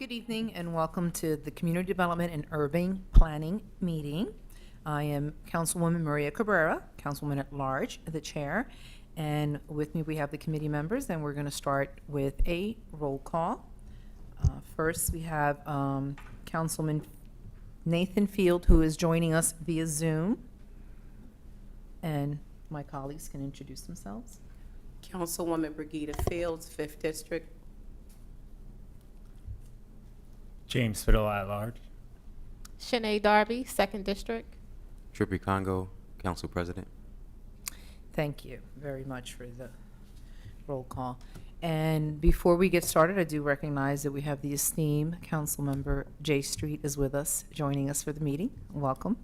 Good evening and welcome to the Community Development and Urban Planning meeting. I am Councilwoman Maria Cabrera, Councilwoman at Large, the chair, and with me we have the committee members, and we're going to start with a roll call. First, we have Councilman Nathan Field, who is joining us via Zoom, and my colleagues can introduce themselves. Councilwoman Brigida Fields, 5th District. James Fiddle at large. Shanae Darby, 2nd District. Trippy Congo, Council President. Thank you very much for the roll call. And before we get started, I do recognize that we have the esteemed council member Jay Street is with us, joining us for the meeting. Welcome.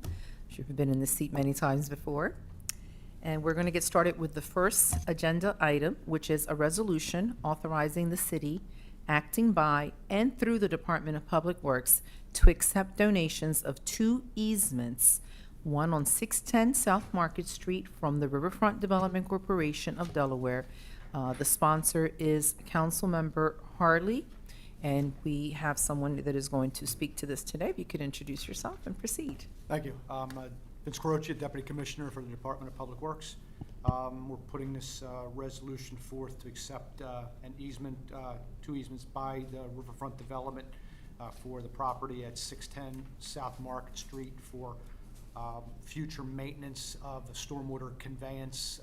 You've been in this seat many times before. And we're going to get started with the first agenda item, which is a resolution authorizing the city acting by and through the Department of Public Works to accept donations of 2 easements, one on 610 South Market Street from the Riverfront Development Corporation of Delaware. The sponsor is Councilmember Harley, and we have someone that is going to speak to this today. If you could introduce yourself and proceed. Thank you. Vince Carocci, Deputy Commissioner for the Department of Public Works. We're putting this resolution forth to accept an easement, 2 easements by the Riverfront Development for the property at 610 South Market Street for future maintenance of the stormwater conveyance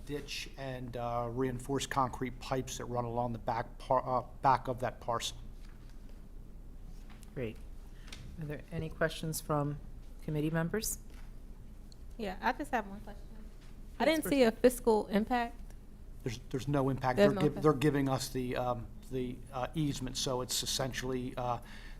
ditch and reinforced concrete pipes that run along the back of that parcel. Great. Are there any questions from committee members? Yeah, I just have one question. I Yes, didn't see a fiscal impact. There's no impact. There's no impact. They're giving us the easement, so it's essentially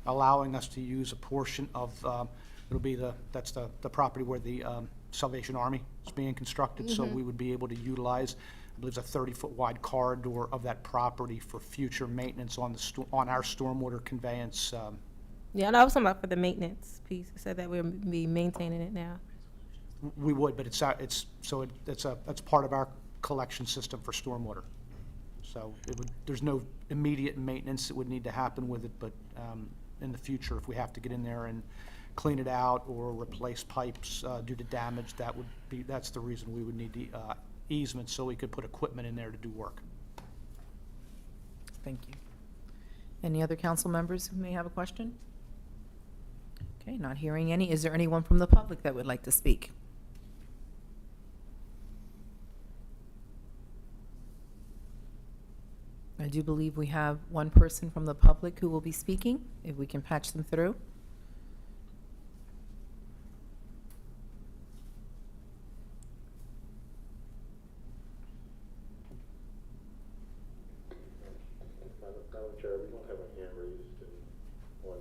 allowing us to use a portion of, it'll be that's the property where the Salvation Army is being constructed, so we would be able to utilize, I believe it's a 30-foot wide corridor of that property for future maintenance on on our stormwater conveyance. Yeah, and I was talking about for the maintenance piece. It said that we'll be maintaining it now. We would, but it's part of our collection system for stormwater. So there's no immediate maintenance that would need to happen with it, but in the future, if we have to get in there and clean it out or replace pipes due to damage, that's the reason we would need the easement, so we could put equipment in there to do work. Thank you. Any other council members who may have a question? Okay, not hearing any. Is there anyone from the public that would like to speak? I do believe we have one person from the public who will be speaking, if we can patch them through. Madam Chair, we don't have a hand raised on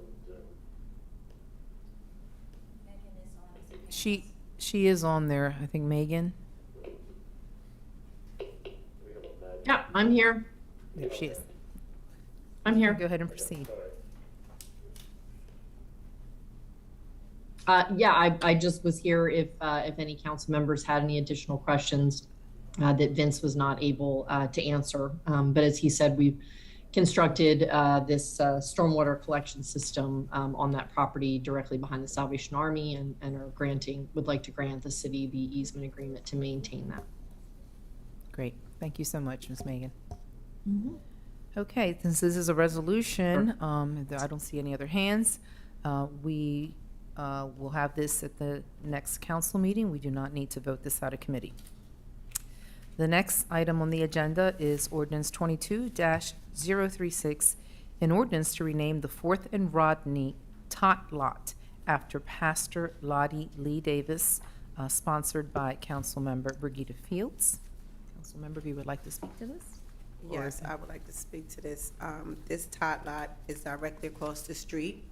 Zoom. She is on there, I think Megan. Yeah, I'm here. There she is. I'm here. Go ahead and proceed. Yeah, I just was here if any council members had any additional questions that Vince was not able to answer. But as he said, we've constructed this stormwater collection system on that property directly behind the Salvation Army, and would like to grant the city the easement agreement to maintain that. Great. Thank you so much, Ms. Megan. Okay, since this is a resolution, I don't see any other hands. We will have this at the next council meeting. We do not need to vote this out of committee. The next item on the agenda is ordinance 22-036, an ordinance to rename the 4th and Rodney Tot Lot after Pastor Lottie Lee Davis, sponsored by Councilmember Brigida Fields. Councilmember, if you would like to speak to this? Yes, I would like to speak to this. This tot lot is directly across the street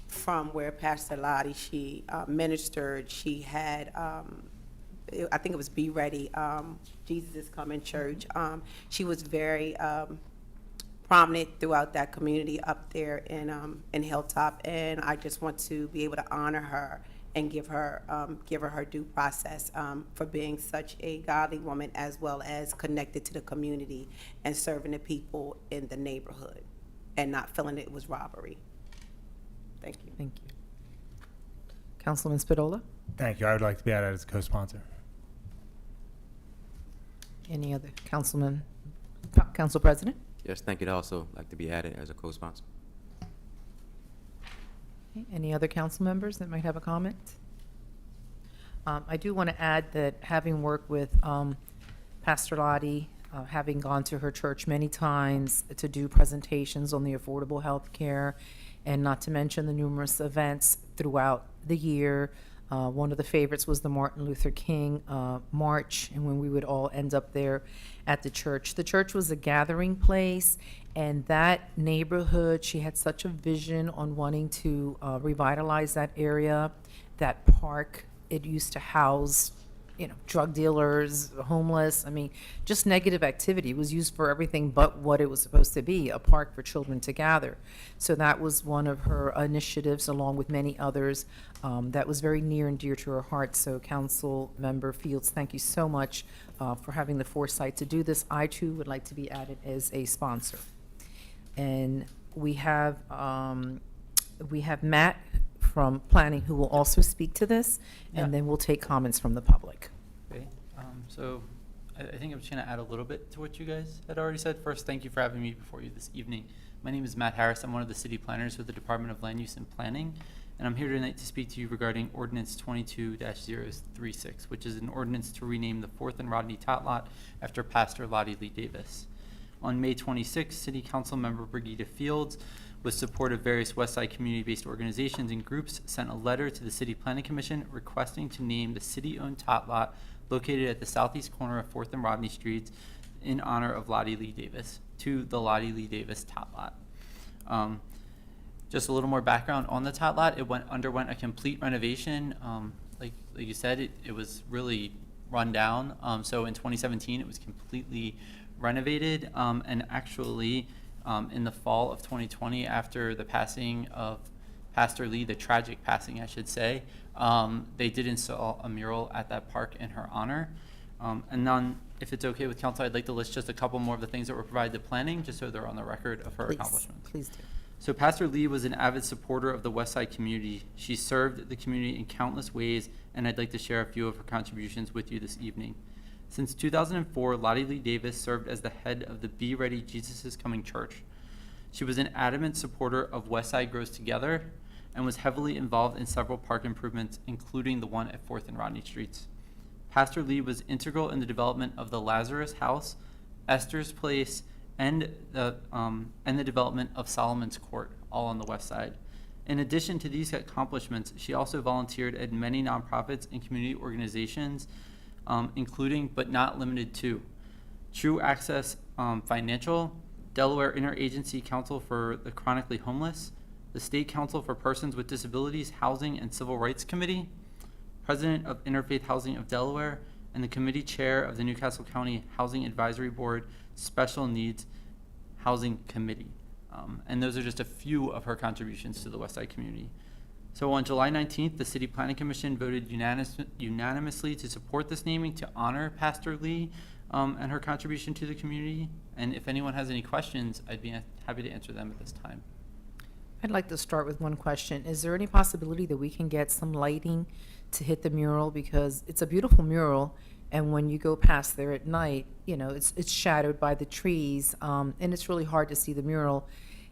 from where Pastor Lottie, she ministered. She had, I think it was Be Ready, Jesus is Coming Church. She was very prominent throughout that community up there in Hilltop, and I just want to be able to honor her and give her her due process for being such a godly woman, as well as connected to the community and serving the people in the neighborhood and not feeling it was robbery. Thank you. Thank you. Councilman Spadola? Thank you. I would like to be added as a co-sponsor. Any other councilman? Council President? Yes, thank you. I'd also like to be added as a co-sponsor. Okay, any other council members that might have a comment? I do want to add that having worked with Pastor Lottie, having gone to her church many times to do presentations on the affordable health care, and not to mention the numerous events throughout the year. One of the favorites was the Martin Luther King March, and when we would all end up there at the church. The church was a gathering place, and that neighborhood, she had such a vision on wanting to revitalize that area, that park. It used to house, drug dealers, homeless. I mean, just negative activity. It was used for everything but what it was supposed to be, a park for children to gather. So that was one of her initiatives, along with many others, that was very near and dear to her heart. So Council Member Fields, thank you so much for having the foresight to do this. I, too, would like to be added as a sponsor. And we have Matt from Planning who will also speak to this, and then we'll take comments from the public. Okay, so I think I'm just going to add a little bit to what you guys had already said. First, thank you for having me before you this evening. My name is Matt Harris. I'm one of the city planners with the Department of Land Use and Planning, and I'm here tonight to speak to you regarding Ordinance 22-036, which is an ordinance to rename the 4th and Rodney Tot Lot after Pastor Lottie Lee Davis. On May 26, City Council Member Brigida Fields, with support of various Westside community-based organizations and groups, sent a letter to the City Planning Commission requesting to name the city-owned tot lot located at the southeast corner of 4th and Rodney Streets in honor of Lottie Lee Davis, to the Lottie Lee Davis Tot Lot. Just a little more background on the tot lot. It underwent a complete renovation. Like you said, it was really run down. So in 2017, it was completely renovated, and actually in the fall of 2020, after the passing of Pastor Lee, the tragic passing, I should say, they did install a mural at that park in her honor. And then, if it's okay with council, I'd like to list just a couple more of the things that were provided to planning, just so they're on the record of her accomplishments. Please do. So Pastor Lee was an avid supporter of the Westside community. She served the community in countless ways, and I'd like to share a few of her contributions with you this evening. Since 2004, Lottie Lee Davis served as the head of the Be Ready Jesus is Coming Church. She was an adamant supporter of Westside Grows Together and was heavily involved in several park improvements, including the one at 4th and Rodney Streets. Pastor Lee was integral in the development of the Lazarus House, Esther's Place, and the development of Solomon's Court, all on the west side. In addition to these accomplishments, she also volunteered at many nonprofits and community organizations, including but not limited to True Access Financial, Delaware Interagency Council for the Chronically Homeless, the State Council for Persons with Disabilities Housing and Civil Rights Committee, President of Interfaith Housing of Delaware, and the committee chair of the Newcastle County Housing Advisory Board Special Needs Housing Committee. And those are just a few of her contributions to the Westside community. So on July 19th, the City Planning Commission voted unanimously to support this naming to honor Pastor Lee and her contribution to the community. And if anyone has any questions, I'd be happy to answer them at this time. I'd like to start with one question. Is there any possibility that we can get some lighting to hit the mural? Because it's a beautiful mural, and when you go past there at night, it's shadowed by the trees, and it's really hard to see the mural.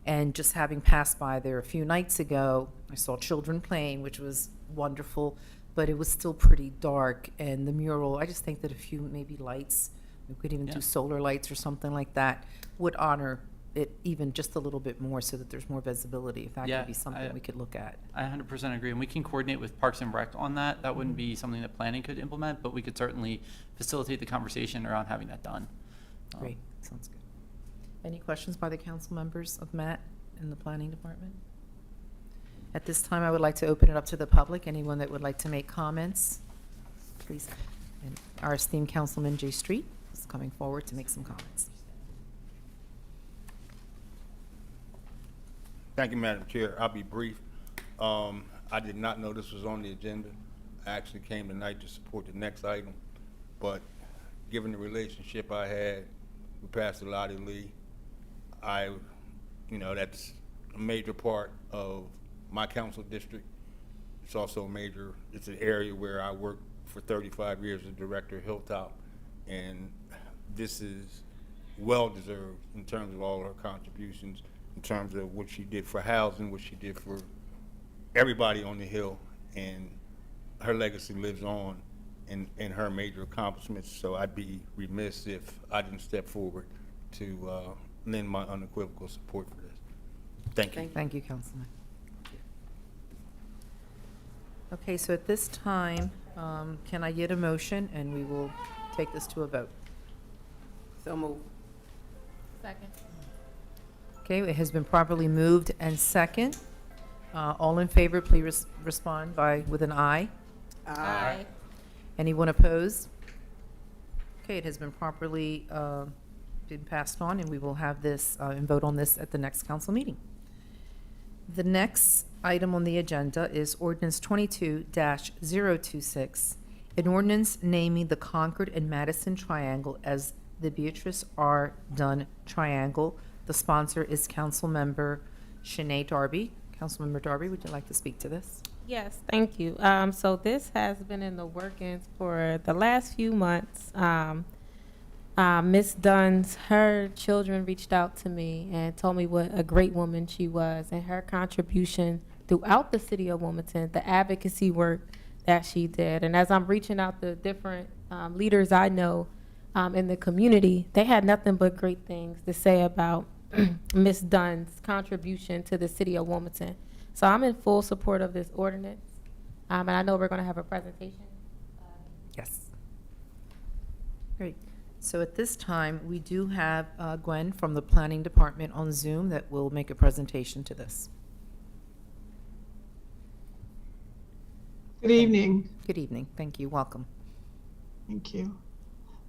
And just having passed by there a few nights ago, I saw children playing, which was wonderful, but it was still pretty dark. And the mural, I just think that a few maybe lights, we could even do solar lights or something like that, would honor it even just a little bit more so that there's more visibility, if that could be something we could look at. I 100% agree, and we can coordinate with Parks and Rec on that. That wouldn't be something that planning could implement, but we could certainly facilitate the conversation around having that done. Great, sounds good. Any questions by the council members of Matt in the planning department? At this time, I would like to open it up to the public. Anyone that would like to make comments, please. And our esteemed Councilman J Street is coming forward to make some comments. Thank you, Madam Chair. I'll be brief. I I did not know this was on the agenda. I actually came tonight to support the next item, but given the relationship I had with Pastor Lottie Lee, that's a major part of my council district. It's also it's an area where I worked for 35 years as director of Hilltop, and this is well-deserved in terms of all her contributions, in terms of what she did for housing, what she did for everybody on the Hill, and her legacy lives on in her major accomplishments. So I'd be remiss if I didn't step forward to lend my unequivocal support for this. Thank you. Thank you, Councilman. Okay, so at this time, can I get a motion, and we will take this to a vote? So move. Second. Okay, it has been properly moved and second. All in favor, please respond with an aye. Aye. Anyone opposed? Okay, it has been properly been passed on, and we will have this and vote on this at the next council meeting. The next item on the agenda is ordinance 22-026, an ordinance naming the Concord and Madison Triangle as the Beatrice R. Dunn Triangle. The sponsor is Councilmember Shanae Darby. Councilmember Darby, would you like to speak to this? Yes, thank you. So this has been in the workings for the last few months. Miss Dunn's, her children reached out to me and told me what a great woman she was and her contribution throughout the city of Wilmington, the advocacy work that she did. And as I'm reaching out to different leaders I know in the community, they had nothing but great things to say about Miss Dunn's contribution to the city of Wilmington. So I'm in full support of this ordinance. And I know we're going to have a presentation. Yes. Great. So at this time, we do have Gwen from the Planning Department on Zoom that will make a presentation to this. Good evening. Good evening. Thank you. Welcome. Thank you.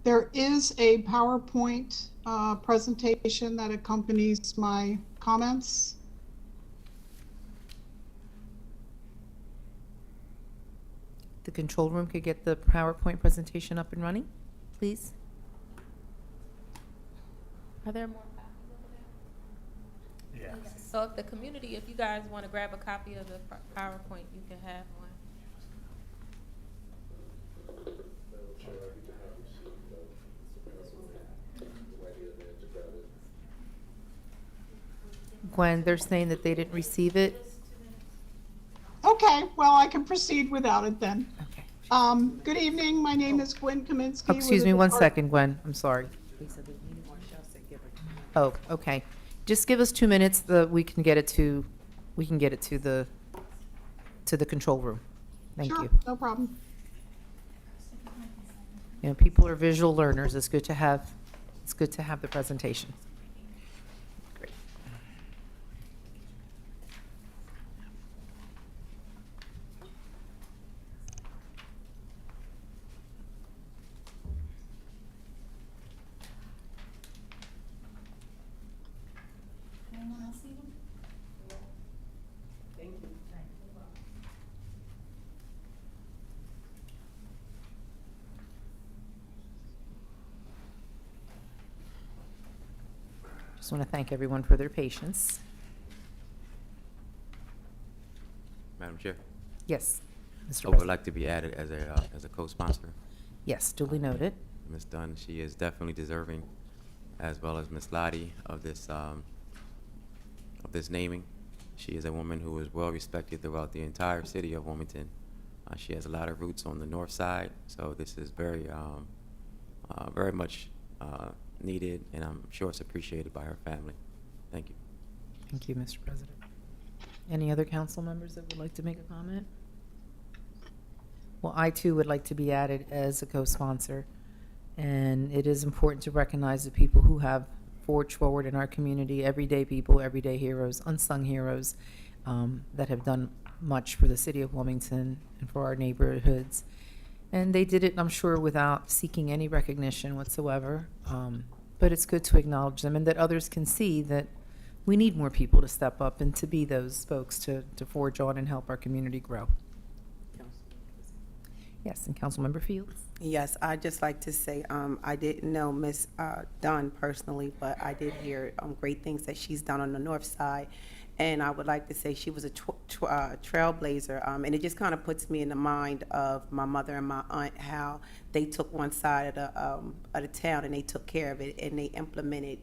There is a PowerPoint presentation that accompanies my comments. The control room could get the PowerPoint presentation up and running, please. Are there more copies over there? Yeah. Okay. So if the community, if you guys want to grab a copy of the PowerPoint, you can have one. Madam Chair, I do have received the right here there to grab it. Gwen, they're saying that they didn't receive it. Okay, well, I can proceed without it then. Okay. Good evening. My name is Gwen Kaminsky. Oh, excuse with me the one Depart- second, Gwen. I'm sorry. Oh, okay. Just give us 2 minutes. We can get it to the control room. Thank Sure, you. no problem. You know, people are visual learners. It's good to have the presentation. Great. Just want to thank everyone for their patience. Madam Chair, Yes, Mr. I would President. like to be added as a co-sponsor. Yes, duly noted. Ms. Dunn, she is definitely deserving, as well as Ms. Lottie, of this naming. She is a woman who is well respected throughout the entire city of Wilmington. She has a lot of roots on the north side, so this is very much needed, and I'm sure it's appreciated by her family. Thank you. Thank you, Mr. President. Any other council members that would like to make a comment? Well, I too would like to be added as a co-sponsor. And it is important to recognize the people who have forged forward in our community, everyday people, everyday heroes, unsung heroes, that have done much for the city of Wilmington and for our neighborhoods. And they did it, I'm sure, without seeking any recognition whatsoever. But it's good to acknowledge them and that others can see that we need more people to step up and to be those folks to forge on and help our community grow. Yes, and Councilmember Fields? Yes, I'd just like to say, I didn't know Ms. Dunn personally, but I did hear great things that she's done on the north side. And I would like to say she was a trailblazer, and it just kind of puts me in the mind of my mother and my aunt, how they took one side of the town and they took care of it, and they implemented,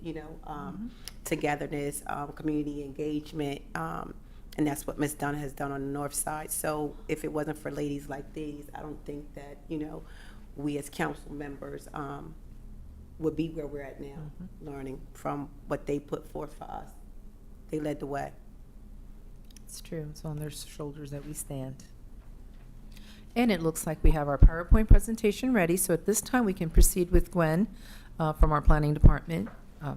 togetherness, community engagement, and that's what Ms. Dunn has done on the north side. So if it wasn't for ladies like these, I don't think that, we as council members would be where we're at now, learning from what they put forth for us. They led the way. It's true. It's on their shoulders that we stand. And it looks like we have our PowerPoint presentation ready. So at this time, we can proceed with Gwen from our planning department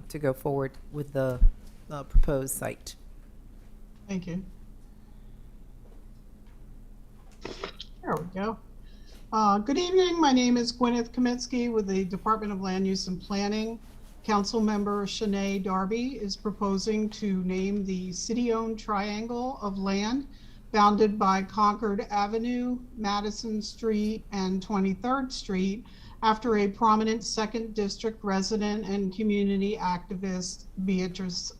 to go forward with the proposed site. Thank you. There we go. Good evening. My name is Gwyneth Kaminsky with the Department of Land Use and Planning. Councilmember Shanae Darby is proposing to name the city-owned triangle of land bounded by Concord Avenue, Madison Street, and 23rd Street after a prominent 2nd District resident and community activist, Beatrice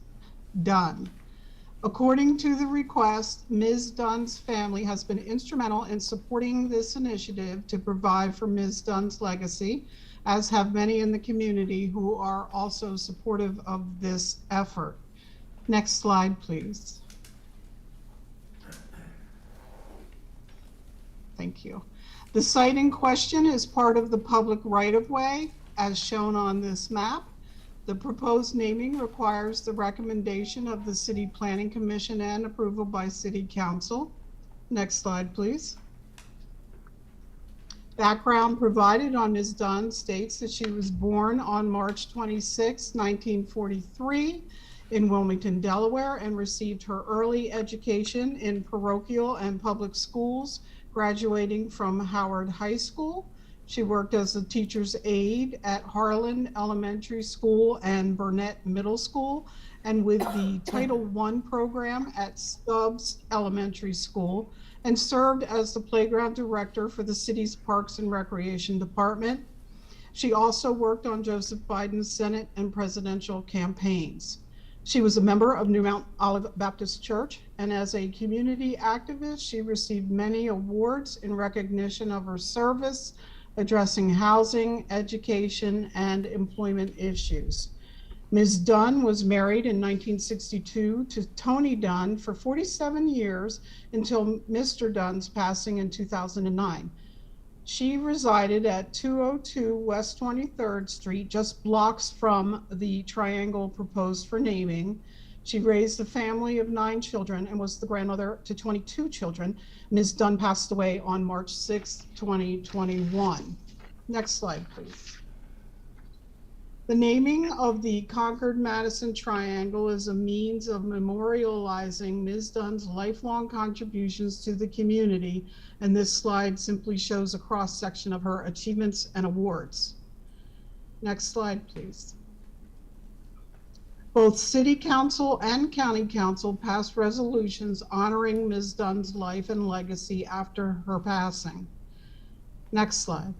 Dunn. According to the request, Ms. Dunn's family has been instrumental in supporting this initiative to provide for Ms. Dunn's legacy, as have many in the community who are also supportive of this effort. Next slide, please. Thank you. The site in question is part of the public right-of-way, as shown on this map. The proposed naming requires the recommendation of the City Planning Commission and approval by City Council. Next slide, please. Background provided on Ms. Dunn states that she was born on March 26, 1943 in Wilmington, Delaware, and received her early education in parochial and public schools, graduating from Howard High School. She worked as a teacher's aide at Harlan Elementary School and Burnett Middle School, and with the Title I program at Stubbs Elementary School, and served as the playground director for the city's Parks and Recreation Department. She also worked on Joseph Biden's Senate and presidential campaigns. She was a member of New Mount Olive Baptist Church, and as a community activist, she received many awards in recognition of her service addressing housing, education, and employment issues. Ms. Dunn was married in 1962 to Tony Dunn for 47 years until Mr. Dunn's passing in 2009. She resided at 202 West 23rd Street, just blocks from the triangle proposed for naming. She raised a family of 9 children and was the grandmother to 22 children. Ms. Dunn passed away on March 6, 2021. Next slide, please. The naming of the Concord-Madison Triangle is a means of memorializing Ms. Dunn's lifelong contributions to the community, and this slide simply shows a cross-section of her achievements and awards. Next slide, please. Both City Council and County Council passed resolutions honoring Ms. Dunn's life and legacy after her passing. Next slide.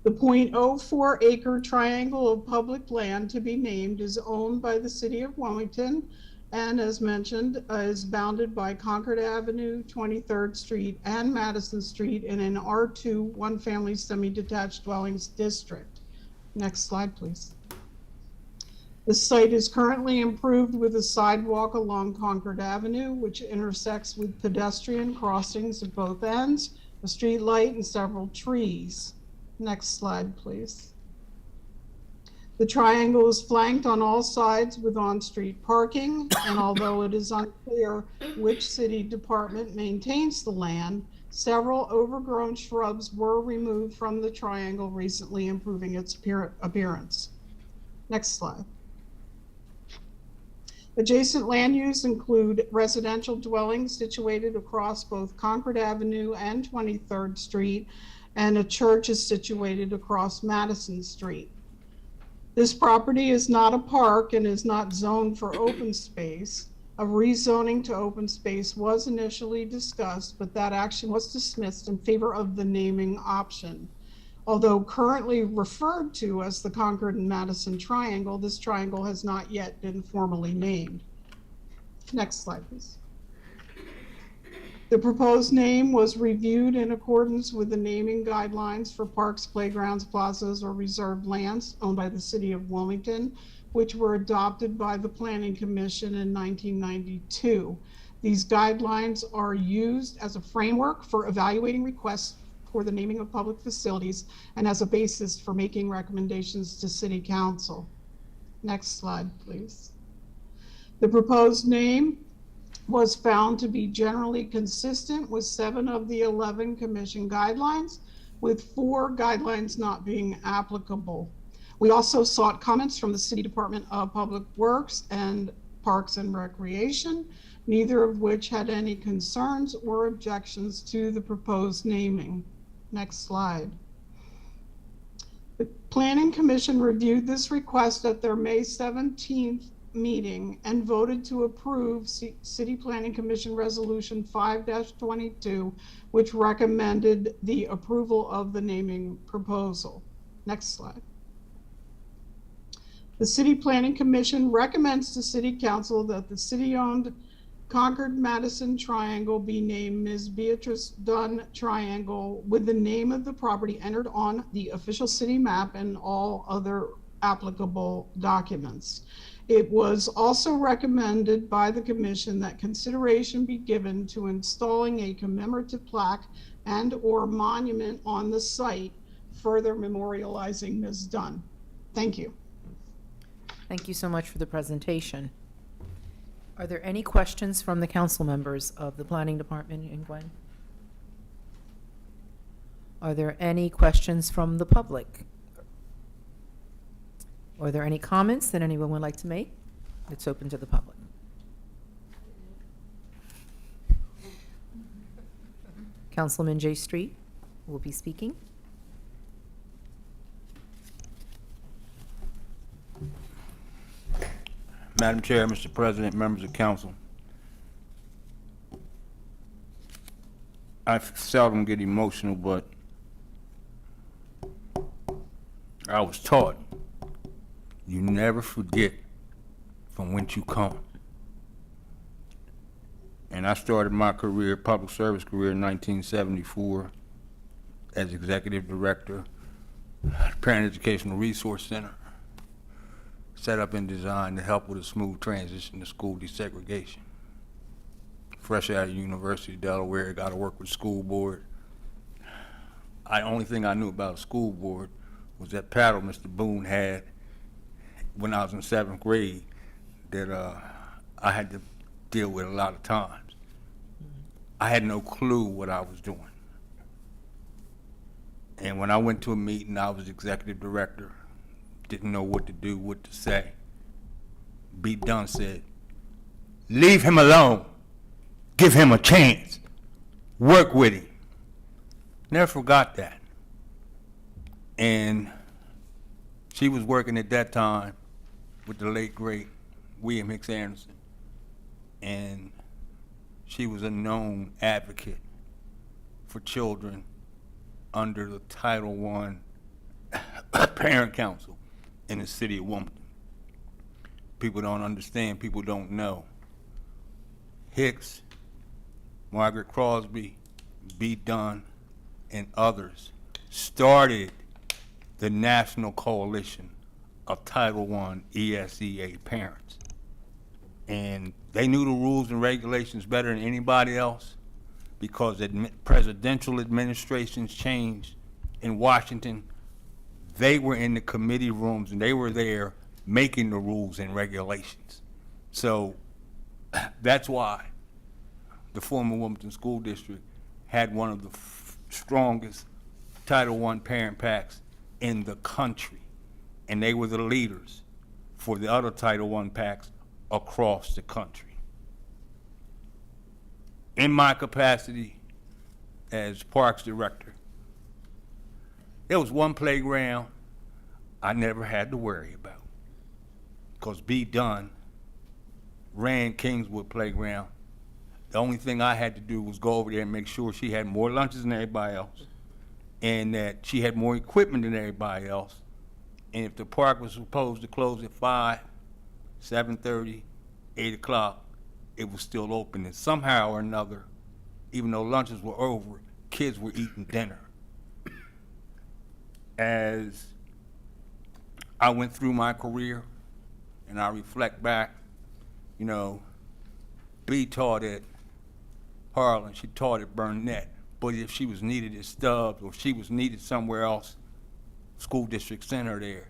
The .04 acre triangle of public land to be named is owned by the City of Wilmington and, as mentioned, is bounded by Concord Avenue, 23rd Street, and Madison Street in an R2 one-family semi-detached dwellings district. Next slide, please. The site is currently improved with a sidewalk along Concord Avenue, which intersects with pedestrian crossings at both ends, a street light, and several trees. Next slide, please. The triangle is flanked on all sides with on-street parking, and although it is unclear which city department maintains the land, several overgrown shrubs were removed from the triangle recently, improving its appearance. Next slide. Adjacent land use include residential dwellings situated across both Concord Avenue and 23rd Street, and a church is situated across Madison Street. This property is not a park and is not zoned for open space. A rezoning to open space was initially discussed, but that action was dismissed in favor of the naming option. Although currently referred to as the Concord and Madison Triangle, this triangle has not yet been formally named. Next slide, please. The proposed name was reviewed in accordance with the naming guidelines for parks, playgrounds, plazas, or reserved lands owned by the city of Wilmington, which were adopted by the Planning Commission in 1992. These guidelines are used as a framework for evaluating requests for the naming of public facilities and as a basis for making recommendations to City Council. Next slide, please. The proposed name was found to be generally consistent with 7 of the 11 Commission guidelines, with 4 guidelines not being applicable. We also sought comments from the City Department of Public Works and Parks and Recreation, neither of which had any concerns or objections to the proposed naming. Next slide. The Planning Commission reviewed this request at their May 17th meeting and voted to approve City Planning Commission Resolution 5-22, which recommended the approval of the naming proposal. Next slide. The City Planning Commission recommends to City Council that the city-owned Concord-Madison Triangle be named Ms. Beatrice Dunn Triangle, with the name of the property entered on the official city map and all other applicable documents. It was also recommended by the Commission that consideration be given to installing a commemorative plaque and/or monument on the site, further memorializing Ms. Dunn. Thank you. Thank you so much for the presentation. Are there any questions from the council members of the Planning Department and Gwen? Are there any questions from the public? Are there any comments that anyone would like to make? It's open to the public. Councilman J. Street will be speaking. Madam Chair, Mr. President, members of council. I seldom get emotional, but I was taught you never forget from whence you come. And I started my career, public service career, in 1974 as executive director at the Parent Educational Resource Center, set up and designed to help with a smooth transition to school desegregation. Fresh out of University of Delaware, got to work with school board. The only thing I knew about a school board was that paddle Mr. Boone had when I was in 7th grade that I had to deal with a lot of times. I had no clue what I was doing. And when I went to a meeting, I was executive director, didn't know what to do, what to say. B. Dunn said, leave him alone. Give him a chance. Work with him. Never forgot that. And she was working at that time with the late, great William Hicks Anderson. And she was a known advocate for children under the Title I Parent Council in the city of Wilmington. People don't understand, people don't know. Hicks, Margaret Crosby, B. Dunn, and others started the National Coalition of Title I ESEA parents. And they knew the rules and regulations better than anybody else because presidential administrations changed in Washington. They were in the committee rooms and they were there making the rules and regulations. So that's why the former Wilmington School District had one of the strongest Title I parent packs in the country. And they were the leaders for the other Title I packs across the country. In my capacity as Parks Director, there was one playground I never had to worry about. Because B. Dunn ran Kingswood Playground. The only thing I had to do was go over there and make sure she had more lunches than everybody else, and that she had more equipment than everybody else. And if the park was supposed to close at 5, 7:30, 8 o'clock, it was still open. And somehow or another, even though lunches were over, kids were eating dinner. As I went through my career and I reflect back, you know, B taught at Harlan, she taught at Burnett, but if she was needed at Stubbs or she was needed somewhere else, school district sent her there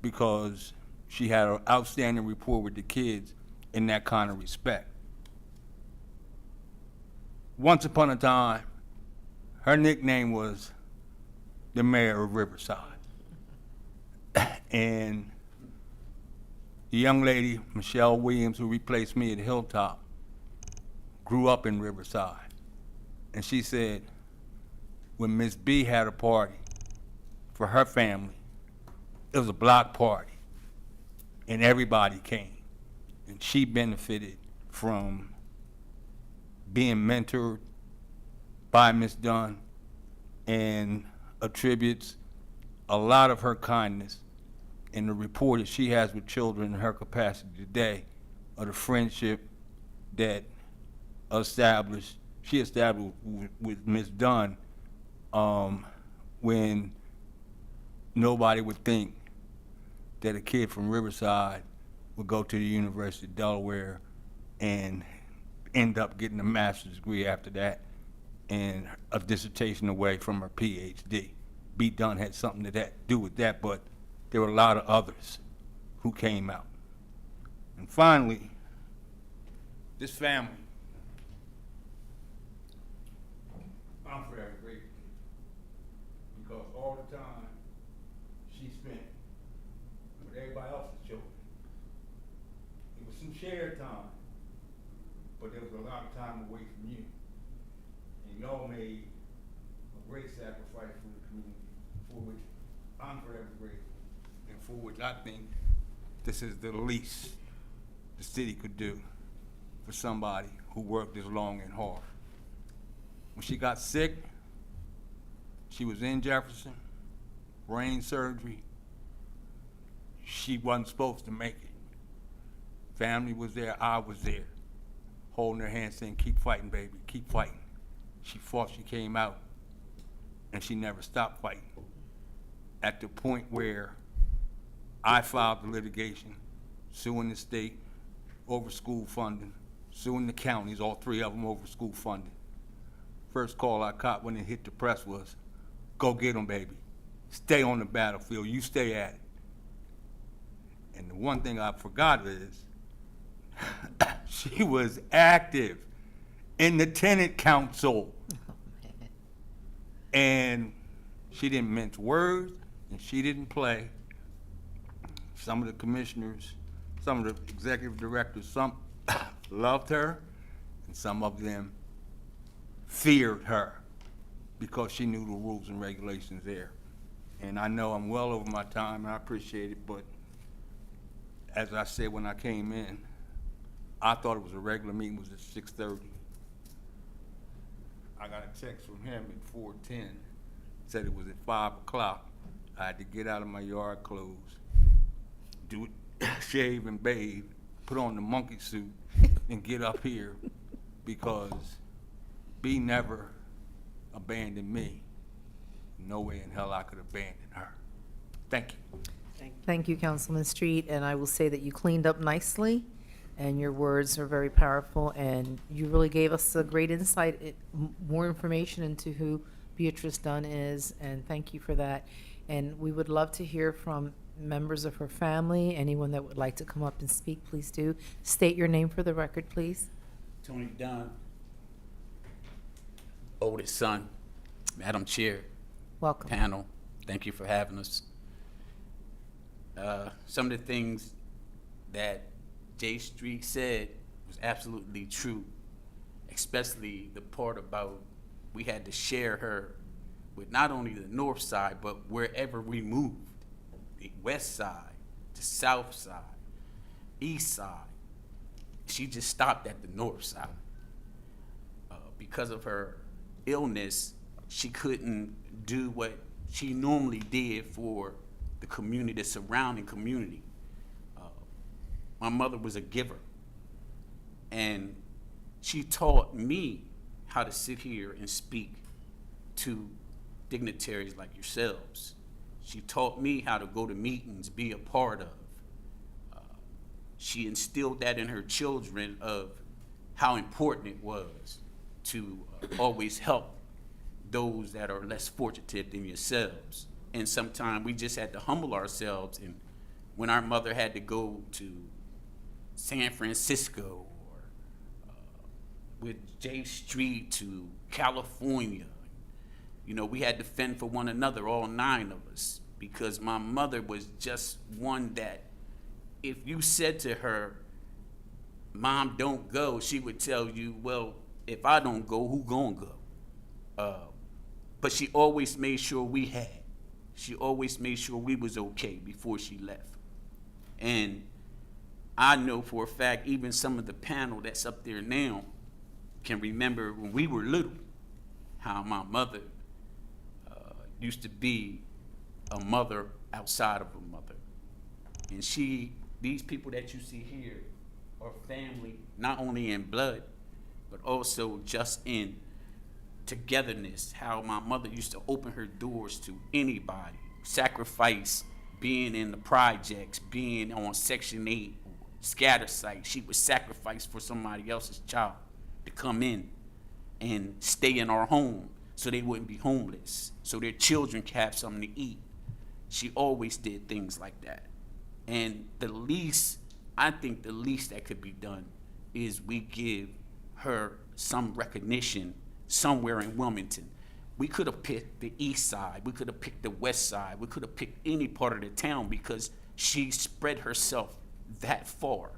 because she had an outstanding rapport with the kids in that kind of respect. Once upon a time, her nickname was the mayor of Riverside. And the young lady, Michelle Williams, who replaced me at Hilltop, grew up in Riverside. And she said, when Miss B had a party for her family, it was a block party, and everybody came. And she benefited from being mentored by Miss Dunn and attributes a lot of her kindness and the rapport that she has with children in her capacity today of the friendship that she established with Miss Dunn when nobody would think that a kid from Riverside would go to the University of Delaware and end up getting a master's degree after that and a dissertation away from her PhD. B. Dunn had something to do with that, but there were a lot of others who came out. And finally, this family, I'm forever grateful because all the time she spent with everybody else's children, it was some shared time, but there was a lot of time away from you. And y'all made a great sacrifice for the community, for which I'm forever grateful, and for which I think this is the least the city could do for somebody who worked this long and hard. When she got sick, she was in Jefferson, brain surgery. She wasn't supposed to make it. Family was there, I was there, holding her hand saying, keep fighting, baby, keep fighting. She fought, she came out, and she never stopped fighting. At the point where I filed the litigation, suing the state over school funding, suing the counties, all three of them over school funding. First call I caught when it hit the press was, go get them, baby. Stay on the battlefield, you stay at it. And the one thing I forgot is, she was active in the tenant council. And she didn't mince words, and she didn't play. Some of the commissioners, some of the executive directors, some loved her, and some of them feared her because she knew the rules and regulations there. And I know I'm well over my time, and I appreciate it, but as I said when I came in, I thought it was a regular meeting, was at 6:30. I got a text from him at 4:10, said it was at 5 o'clock. I had to get out of my yard clothes, shave and bathe, put on the monkey suit, and get up here because B never abandoned me. No way in hell I could abandon her. Thank you. Thank you, Councilman Street, and I will say that you cleaned up nicely, and your words are very powerful, and you really gave us a great insight, more information into who Beatrice Dunn is, and thank you for that. And we would love to hear from members of her family. Anyone that would like to come up and speak, please do. State your name for the record, please. Tony Dunn, oldest son, Madam Chair, Welcome. panel, thank you for having us. Some of the things that J Street said was absolutely true, especially the part about we had to share her with not only the north side, but wherever we moved. the west side, the south side, east side. She just stopped at the north side. Because of her illness, she couldn't do what she normally did for the community, the surrounding community. My mother was a giver, and she taught me how to sit here and speak to dignitaries like yourselves. She taught me how to go to meetings, be a part of. She instilled that in her children of how important it was to always help those that are less fortunate than yourselves. And sometimes we just had to humble ourselves. And when our mother had to go to San Francisco or with J Street to California, you know, we had to fend for one another, all 9 of us, because my mother was just one that if you said to her, Mom, don't go, she would tell you, well, if I don't go, who gonna go? But she always made sure we had. She always made sure we was okay before she left. And I know for a fact, even some of the panel that's up there now can remember when we were little, how my mother used to be a mother outside of a mother. And these people that you see here are family, not only in blood, but also just in togetherness, how my mother used to open her doors to anybody, sacrifice being in the projects, being on Section 8, scatter site. She would sacrifice for somebody else's child to come in and stay in our home so they wouldn't be homeless, so their children could have something to eat. She always did things like that. And I think the least that could be done is we give her some recognition somewhere in Wilmington. We could have picked the east side, we could have picked the west side, we could have picked any part of the town because she spread herself that far.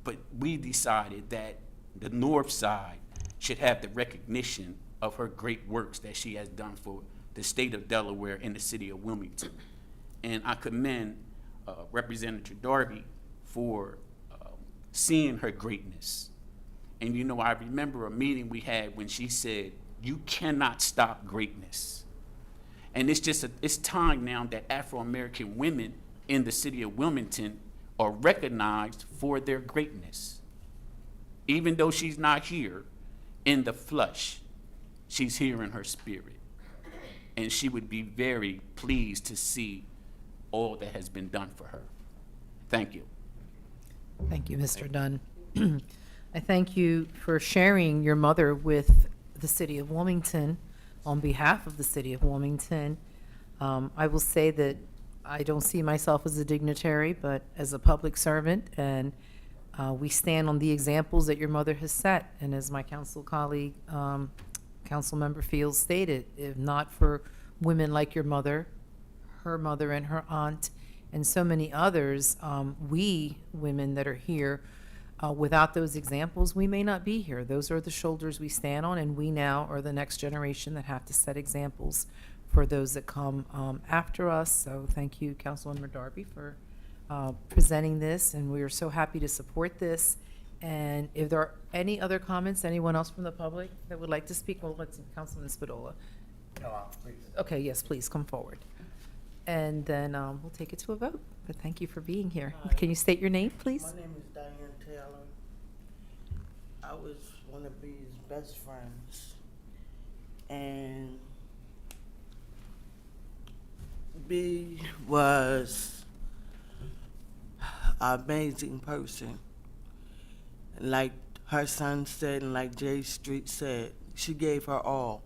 But we decided that the north side should have the recognition of her great works that she has done for the state of Delaware and the city of Wilmington. And I commend Representative Darby for seeing her greatness. And you know, I remember a meeting we had when she said, you cannot stop greatness. And it's time now that Afro-American women in the city of Wilmington are recognized for their greatness. Even though she's not here in the flesh, she's here in her spirit. And she would be very pleased to see all that has been done for her. Thank you. Thank you, Mr. Dunn. I thank you for sharing your mother with the city of Wilmington on behalf of the city of Wilmington. I will say that I don't see myself as a dignitary, but as a public servant, and we stand on the examples that your mother has set. And as my council colleague, Councilmember Fields stated, if not for women like your mother, her mother and her aunt, and so many others, we women that are here, without those examples, we may not be here. Those are the shoulders we stand on, and we now are the next generation that have to set examples for those that come after us. So thank you, Councilmember Darby, for presenting this, and we are so happy to support this. And if there are any other comments, anyone else from the public that would like to speak, well, let's, Councilman Spadola. No, please. Okay, yes, please come forward. And then we'll take it to a vote. But thank you for being here. Hi. Can you state your name, please? My name is Diane Taylor. I was one of B's best friends. And B was an amazing person. Like her son said, and like J Street said, she gave her all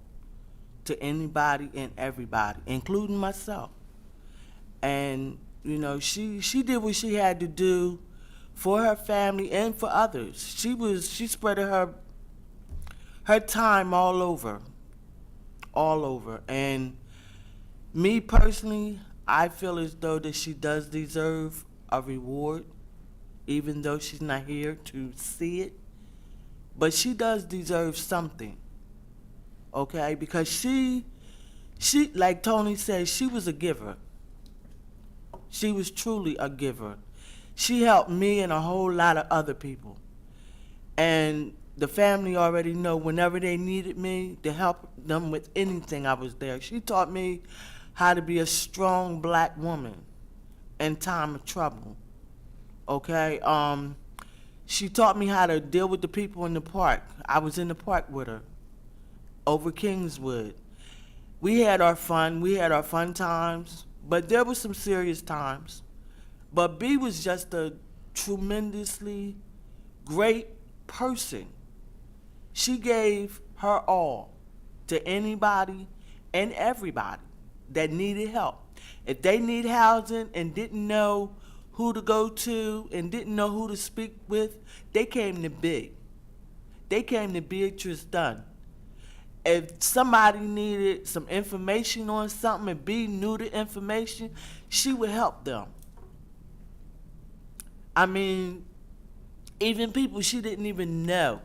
to anybody and everybody, including myself. And, you know, she did what she had to do for her family and for others. She spread her time all over. And me personally, I feel as though that she does deserve a reward, even though she's not here to see it. But she does deserve something, okay? Because she, like Tony said, she was a giver. She was truly a giver. She helped me and a whole lot of other people. And the family already know whenever they needed me to help them with anything, I was there. She taught me how to be a strong black woman in time of trouble. Okay? She taught me how to deal with the people in the park. I was in the park with her over Kingswood. We had our fun times, but there were some serious times. But B was just a tremendously great person. She gave her all to anybody and everybody that needed help. If they need housing and didn't know who to go to and didn't know who to speak with, they came to B. They came to Beatrice Dunn. If somebody needed some information on something and B knew the information, she would help them. I mean, even people she didn't even know.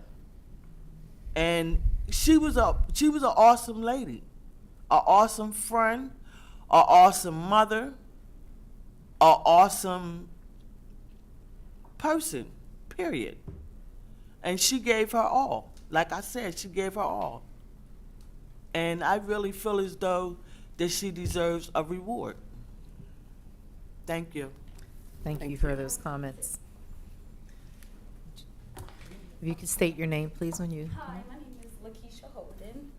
And she was an awesome lady, an awesome friend, an awesome mother, an awesome person, period. And she gave her all. Like I said, she gave her all. And I really feel as though that she deserves a reward. Thank you. Thank you for those comments. If you could state your name, please, when you. Hi, my name is Lakeisha Holden.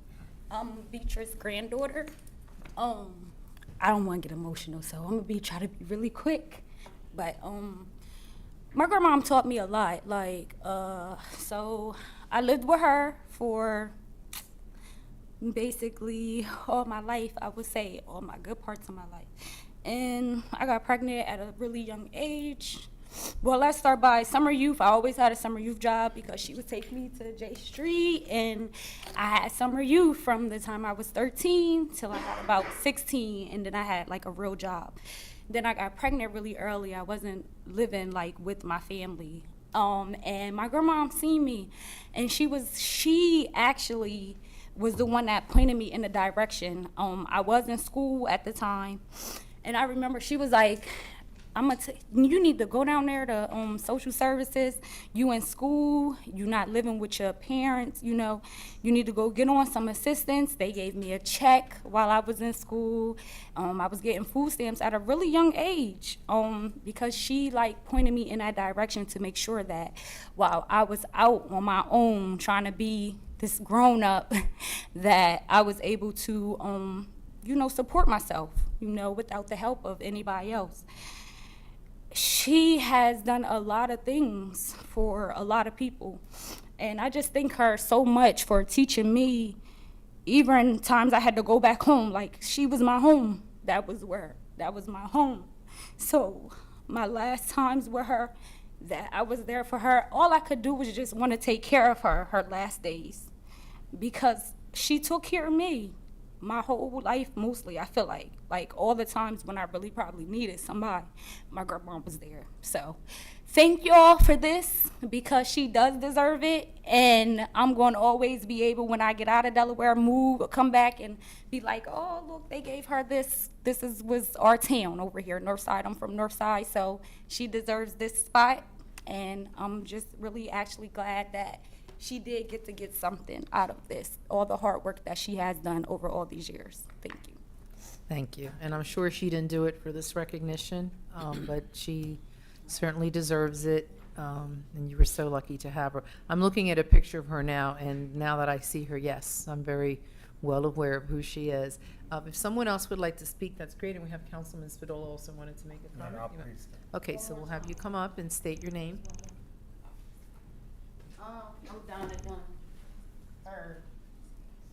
I'm Beatrice's granddaughter. I don't want to get emotional, so I'm gonna try to be really quick. But my grandmom taught me a lot. So I lived with her for basically all my life. I would say all my good parts of my life. And I got pregnant at a really young age. Well, let's start by summer youth. I always had a summer youth job because she would take me to J Street, and I had summer youth from the time I was 13 till I got about 16, and then I had like a real job. Then I got pregnant really early. I wasn't living like with my family. And my grandma seen me, and she actually was the one that pointed me in the direction. I was in school at the time, and I remember she was like, you need to go down there to social services. You in school, you not living with your parents, you know, you need to go get on some assistance. They gave me a check while I was in school. I was getting food stamps at a really young age because she like pointed me in that direction to make sure that while I was out on my own trying to be this grown up, that I was able to, support myself, without the help of anybody else. She has done a lot of things for a lot of people. And I just thank her so much for teaching me, even times I had to go back home. Like, she was my home. That was my home. So my last times with her, that I was there for her, all I could do was just want to take care of her last days. Because she took care of me my whole life, mostly. I feel like all the times when I really probably needed somebody, my grandma was there. So thank y'all for this, because she does deserve it. And I'm going to always be able, when I get out of Delaware, come back and be like, oh, look, they gave her this. Was our town over here, Northside. I'm from Northside, so she deserves this spot. And I'm just really actually glad that she did get something out of this, all the hard work that she has done over all these years. Thank you. Thank you. And I'm sure she didn't do it for this recognition, but she certainly deserves it. And you were so lucky to have her. I'm looking at a picture of her now, and now that I see her, yes, I'm very well aware of who she is. If someone else would like to speak, that's great. And we have Councilman Spadola also wanted to make a comment. Okay, so we'll have you come up and state your name. I'm Donna Dunn, her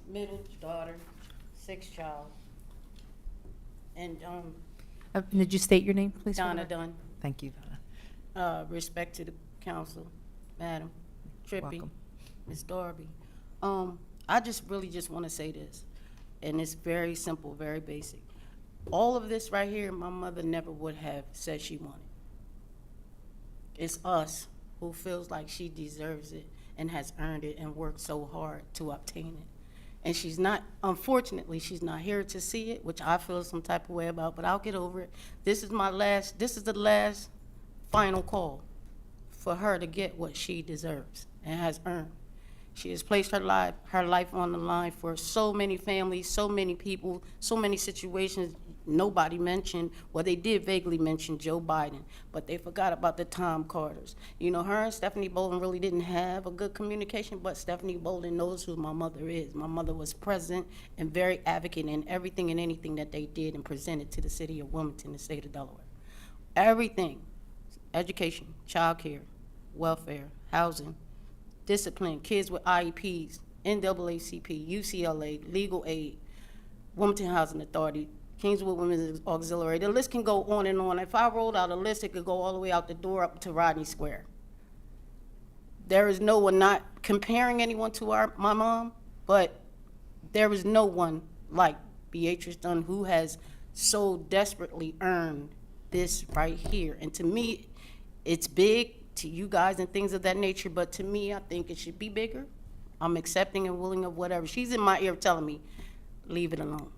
middle daughter, sixth child. And Did you state your name, please? Donna Dunn. Thank you, Donna. Respect to the council, Madam Trippy, Welcome. Ms. Darby. I just want to say this, and it's very simple, very basic. All of this right here, my mother never would have said she wanted. It's us who feels like she deserves it and has earned it and worked so hard to obtain it. And she's not, unfortunately, she's not here to see it, which I feel some type of way about, but I'll get over it. This is the last final call for her to get what she deserves and has earned. She has placed her life on the line for so many families, so many people, so many situations. Nobody mentioned, well, they did vaguely mention Joe Biden, but they forgot about the Tom Carters. You know, her and Stephanie Bolden really didn't have a good communication, but Stephanie Bolden knows who my mother is. My mother was present and very advocate in everything and anything that they did and presented to the city of Wilmington, the state of Delaware. Everything, education, childcare, welfare, housing, discipline, kids with IEPs, NAACP, UCLA, legal aid, Wilmington Housing Authority, Kingswood Women's Auxiliary. The list can go on and on. If I rolled out a list, it could go all the way out the door up to Rodney Square. There is no one, not comparing anyone to my mom, but there is no one like Beatrice Dunn who has so desperately earned this right here. And to me, it's big to you guys and things of that nature, but to me, I think it should be bigger. I'm accepting and willing of whatever. She's in my ear telling me, leave it alone.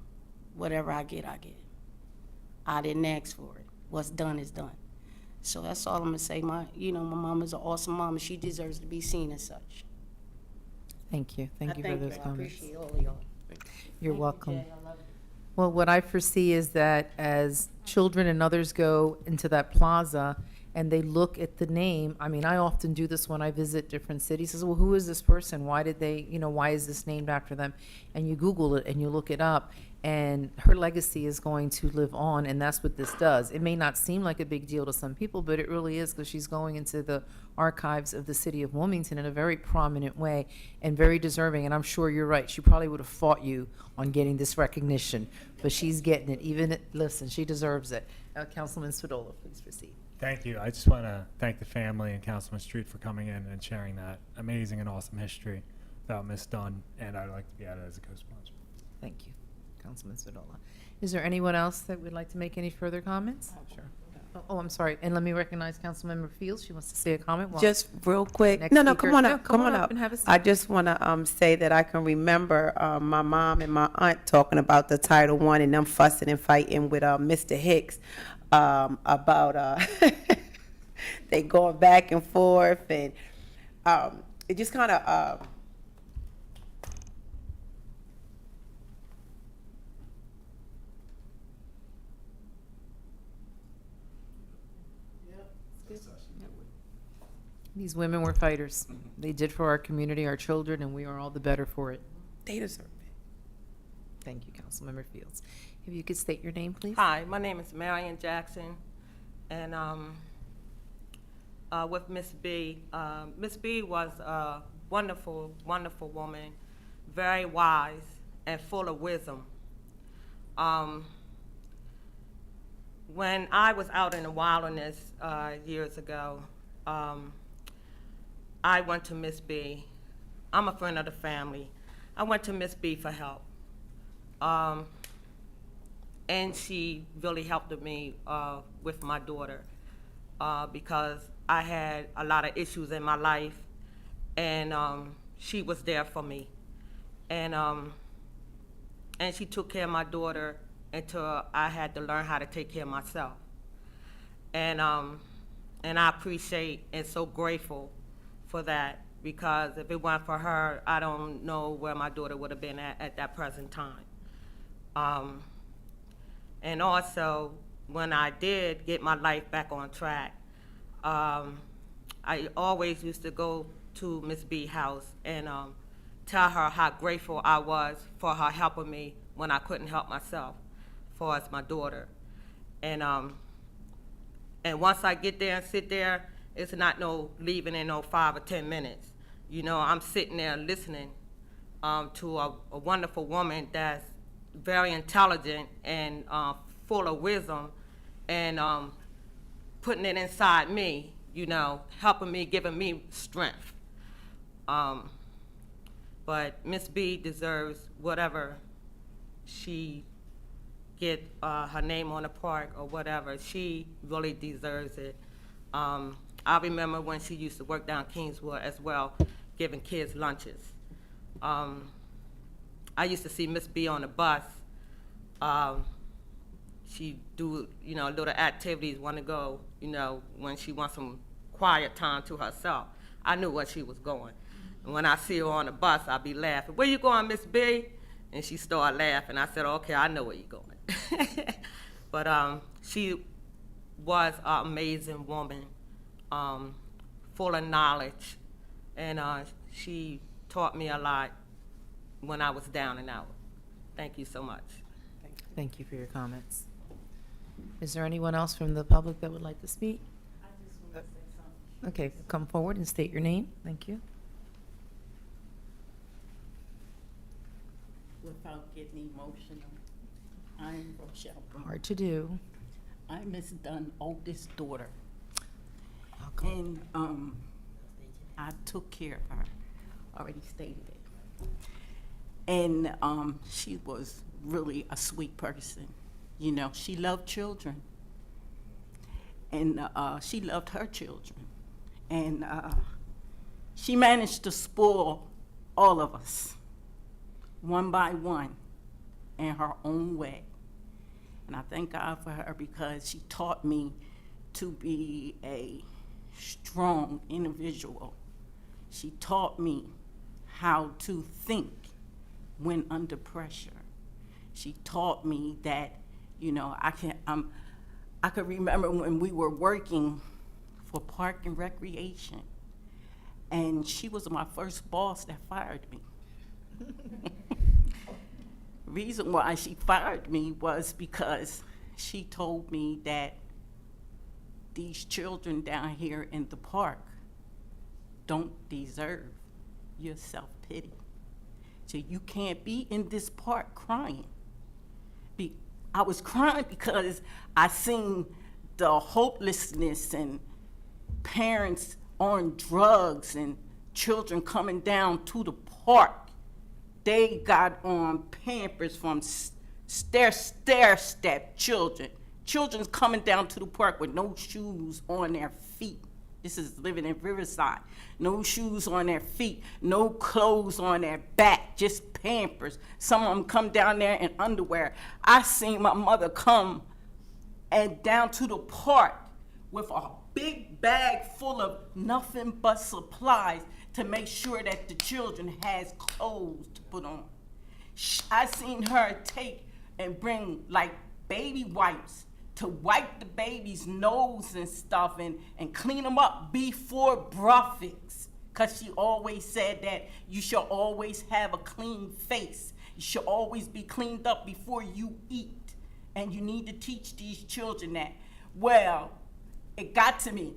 Whatever I get, I get. I didn't ask for it. What's done is done. So that's all I'm gonna say. My mom is an awesome mom, and she deserves to be seen as such. Thank you. Thank you for those I comments. appreciate all of y'all. You're Thank you, welcome. Jay. I love you. Well, what I foresee is that as children and others go into that plaza and they look at the name, I mean, I often do this when I visit different cities. Says, well, who is this person? Why did they, why is this named after them? And you Google it and you look it up, and her legacy is going to live on, and that's what this does. It may not seem like a big deal to some people, but it really is, because she's going into the archives of the city of Wilmington in a very prominent way and very deserving. And I'm sure you're right. She probably would have fought you on getting this recognition, but she's getting it. Listen, she deserves it. Councilman Spadola, please proceed. Thank you. I just want to thank the family and Councilman Street for coming in and sharing that amazing and awesome history about Miss Dunn, and I'd like to be added as a co-sponsor. Thank you, Councilman Spadola. Is there anyone else that would like to make any further comments? Sure. Oh, I'm sorry. And let me recognize Councilmember Fields. She wants to say a comment. Just real quick. Next No, speaker. come on up. No, Come on up. and have a seat. I just want to say that I can remember my mom and my aunt talking about the Title I and them fussing and fighting with Mr. Hicks about they going back and forth, and it just kind of These women were fighters. They did for our community, our children, and we are all the better for it. they deserve it. Thank you, Councilmember Fields. If you could state your name, please. Hi, my name is Marion Jackson, and with Miss B. Miss B was a wonderful, wonderful woman, very wise and full of wisdom. When I was out in the wilderness years ago, I went to Miss B. I'm a friend of the family. I went to Miss B for help. And she really helped me with my daughter because I had a lot of issues in my life, and she was there for me. And she took care of my daughter until I had to learn how to take care of myself. And I appreciate and so grateful for that, because if it weren't for her, I don't know where my daughter would have been at that present time. And also, when I did get my life back on track, I always used to go to Miss B's house and tell her how grateful I was for her helping me when I couldn't help myself, for as my daughter. And once I get there and sit there, it's not no leaving in no 5 or 10 minutes. You know, I'm sitting there listening to a wonderful woman that's very intelligent and full of wisdom, and putting it inside me, you know, helping me, giving me strength. But Miss B deserves whatever she get her name on the park or whatever. She really deserves it. I remember when she used to work down Kingswood as well, giving kids lunches. I I used to see Miss B on the bus. She do, little activities, want to go, when she wants some quiet time to herself. I knew where she was going. And when I see her on the bus, I'll be laughing. "Where you going, Miss B?" And she started laughing. I said, "Okay, I know where you're going." But she was an amazing woman, full of knowledge, and she taught me a lot when I was down and out. Thank you so much. Thank you for your comments. Is there anyone else from the public that would like to speak? I just want to say something. Okay, come forward and state your name. Thank you. Without getting emotional, I'm Rochelle Brown. Hard to do. I'm Miss Dunn's oldest daughter. Welcome. And I took care of her. Already stated it. And she was really a sweet person. She loved children. And she loved her children. And she managed to spoil all of us, one by one, in her own way. And I thank God for her because she taught me to be a strong individual. She taught me how to think when under pressure. She taught me that, I could remember when we were working for Park and Recreation, and she was my first boss that fired me. Reason why she fired me was because she told me that these children down here in the park don't deserve your self-pity. So you can't be in this park crying. I was crying because I seen the hopelessness and parents on drugs and children coming down to the park. They got on Pampers from stair-step children. Children's coming down to the park with no shoes on their feet. This is living in Riverside. No shoes on their feet, no clothes on their back, just Pampers. Some of them come down there in underwear. I seen my mother come and down to the park with a big bag full of nothing but supplies to make sure that the children has clothes to put on. I seen her take and bring like baby wipes to wipe the baby's nose and stuff and clean them up before breakfast. Because she always said that you should always have a clean face. You should always be cleaned up before you eat. And you need to teach these children that. Well, it got to me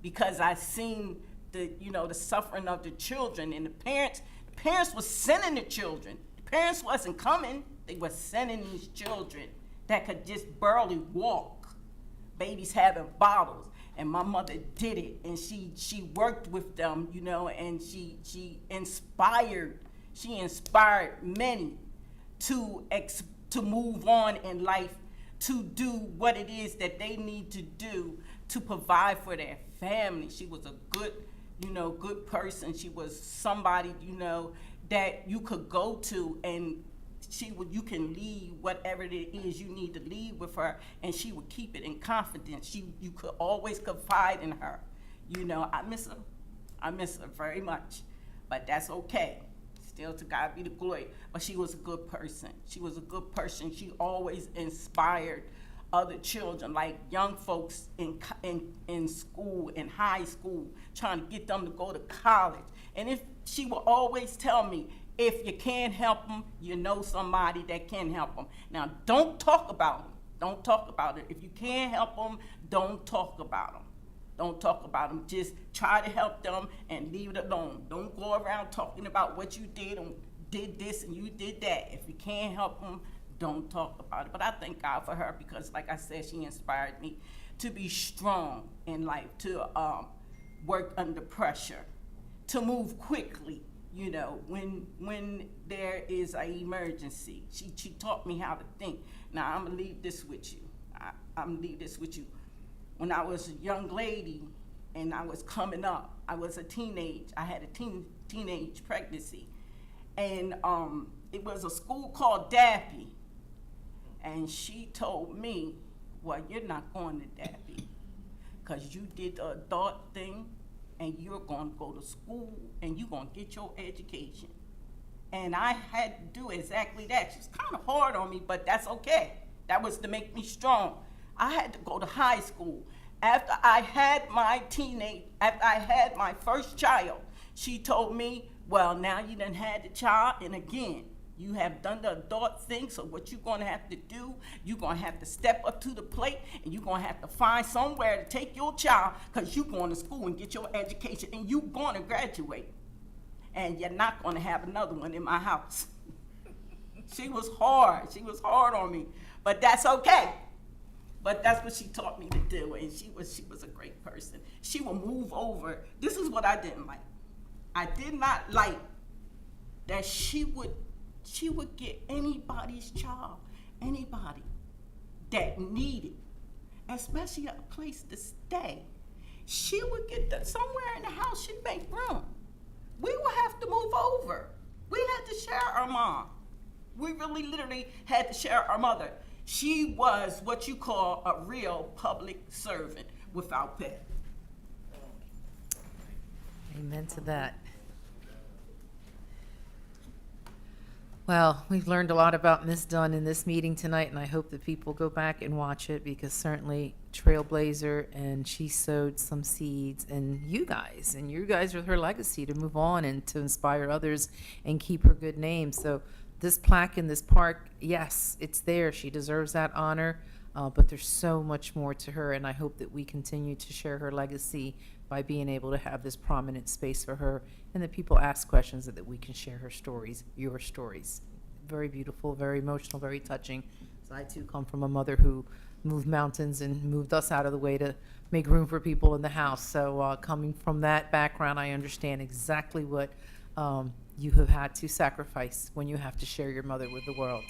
because I seen the suffering of the children, and the parents were sending the children. The parents wasn't coming, they were sending these children that could just barely walk. Babies having bottles. And my mother did it, and she worked with them, and she inspired many to move on in life, to do what it is that they need to do to provide for their family. She was a good person. She was somebody, that you could go to, and you can leave whatever it is you need to leave with her, and she would keep it in confidence. You could always confide in her. I miss her. I miss her very much, but that's okay. Still, to God be the glory. But she was a good person. She was a good person. She always inspired other children, like young folks in school, in high school, trying to get them to go to college. And if she would always tell me, if you can't help them, you know somebody that can help them. Now, don't talk about them. Don't talk about it. If you can't help them, don't talk about them. Don't talk about them. Just try to help them and leave it alone. Don't go around talking about what you did and did this and you did that. If you can't help them, don't talk about it. But I thank God for her because, like I said, she inspired me to be strong in life, to work under pressure, to move quickly. When there is an emergency. She taught me how to think. Now, I'm going to leave this with you. I'm going to leave this with you. When I was a young lady and I was coming up, I was a teenage. I had a teenage pregnancy. And it was a school called Daffy. And she told me, well, you're not going to Daffy because you did the adult thing and you're going to go to school and you're going to get your education. And I had to do exactly that. She was kind of hard on me, but that's okay. That was to make me strong. I had to go to high school. After I had my first child, she told me, well, now you done had the child, and again, you have done the adult thing, so what you're gonna have to do, you're gonna have to step up to the plate, and you're gonna have to find somewhere to take your child, because you're going to school and get your education, and you're gonna graduate. And you're not gonna have another one in my house. She was hard on me, but that's okay. But that's what she taught me to do, and she was a great person. She would move over. This is what I didn't like. I did not like that she would get anybody's child, anybody that needed, especially a place to stay. She would get somewhere in the house, she'd make room. We would have to move over. We had to share our mom. We really literally had to share our mother. She was what you call a real public servant without pay. Amen to that. Well, we've learned a lot about Ms. Dunn in this meeting tonight, and I hope that people go back and watch it, because certainly trailblazer, and she sowed some seeds, and you guys are her legacy to move on and to inspire others and keep her good name. So this plaque in this park, yes, it's there. She deserves that honor, but there's so much more to her, and I hope that we continue to share her legacy by being able to have this prominent space for her, and that people ask questions, that we can share her stories, your stories. Very beautiful, very emotional, very touching. So I too come from a mother who moved mountains and moved us out of the way to make room for people in the house. So coming from that background, I understand exactly what you have had to sacrifice when you have to share your mother with the world.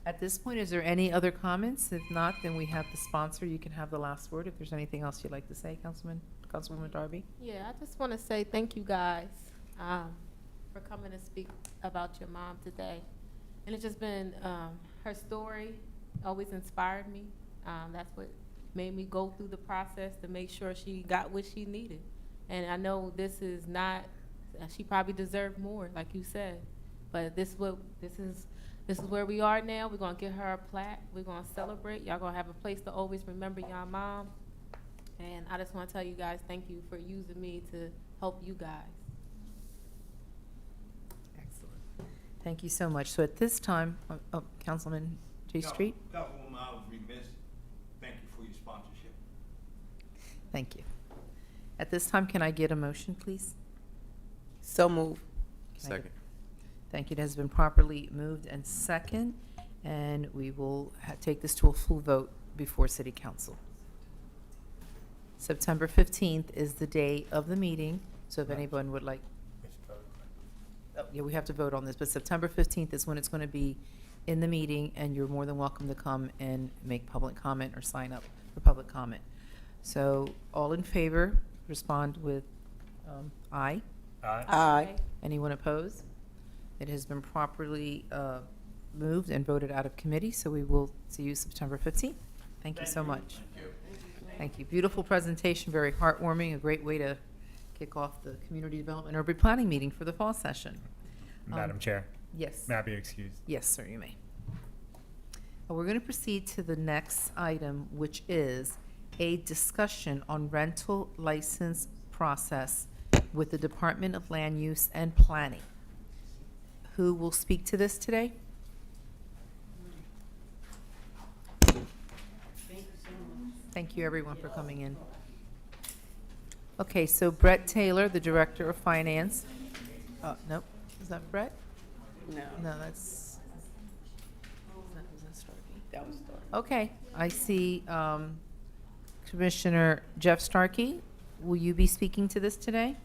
At this point, is there any other comments? If not, then we have the sponsor. You can have the last word if there's anything else you'd like to say, Councilwoman Darby. Yeah, I just want to say thank you guys for coming to speak about your mom today. And it's just been, her story always inspired me. That's what made me go through the process to make sure she got what she needed. And I know this is not, she probably deserved more, like you said. But this is where we are now. We're going to get her a plaque. We're going to celebrate. Y'all going to have a place to always remember y'all mom. And I just want to tell you guys thank you for using me to help you guys. Excellent. Thank you so much. So at this time, Councilman J. Street. Councilwoman, I was remiss. Thank you for your sponsorship. Thank you. At this time, can I get a motion, please? So move. Second. Thank you. It has been properly moved and second, and we will take this to a full vote before City Council. September 15th is the day of the meeting, so if anyone would like, yeah, we have to vote on this, but September 15th is when it's going to be in the meeting, and you're more than welcome to come and make public comment or sign up for public comment. So all in favor, respond with aye. Aye. Aye. Anyone opposed? It has been properly moved and voted out of committee, so we will see you September 15th. Thank you so much. Thank you. Beautiful presentation, very heartwarming, a great way to kick off the Community Development Urban Planning meeting for the fall session. Madam Chair, Yes. may I be excused? Yes, sir, you may. We're going to proceed to the next item, which is a discussion on rental license process with the Department of Land Use and Planning. Who will speak to this today? Thank you, everyone, for coming in. Okay, so Brett Taylor, the Director of Finance. Nope, is that Brett? No. No, that's. That was Starkey. Okay, I see Commissioner Jeff Starkey. Will you be speaking to this today?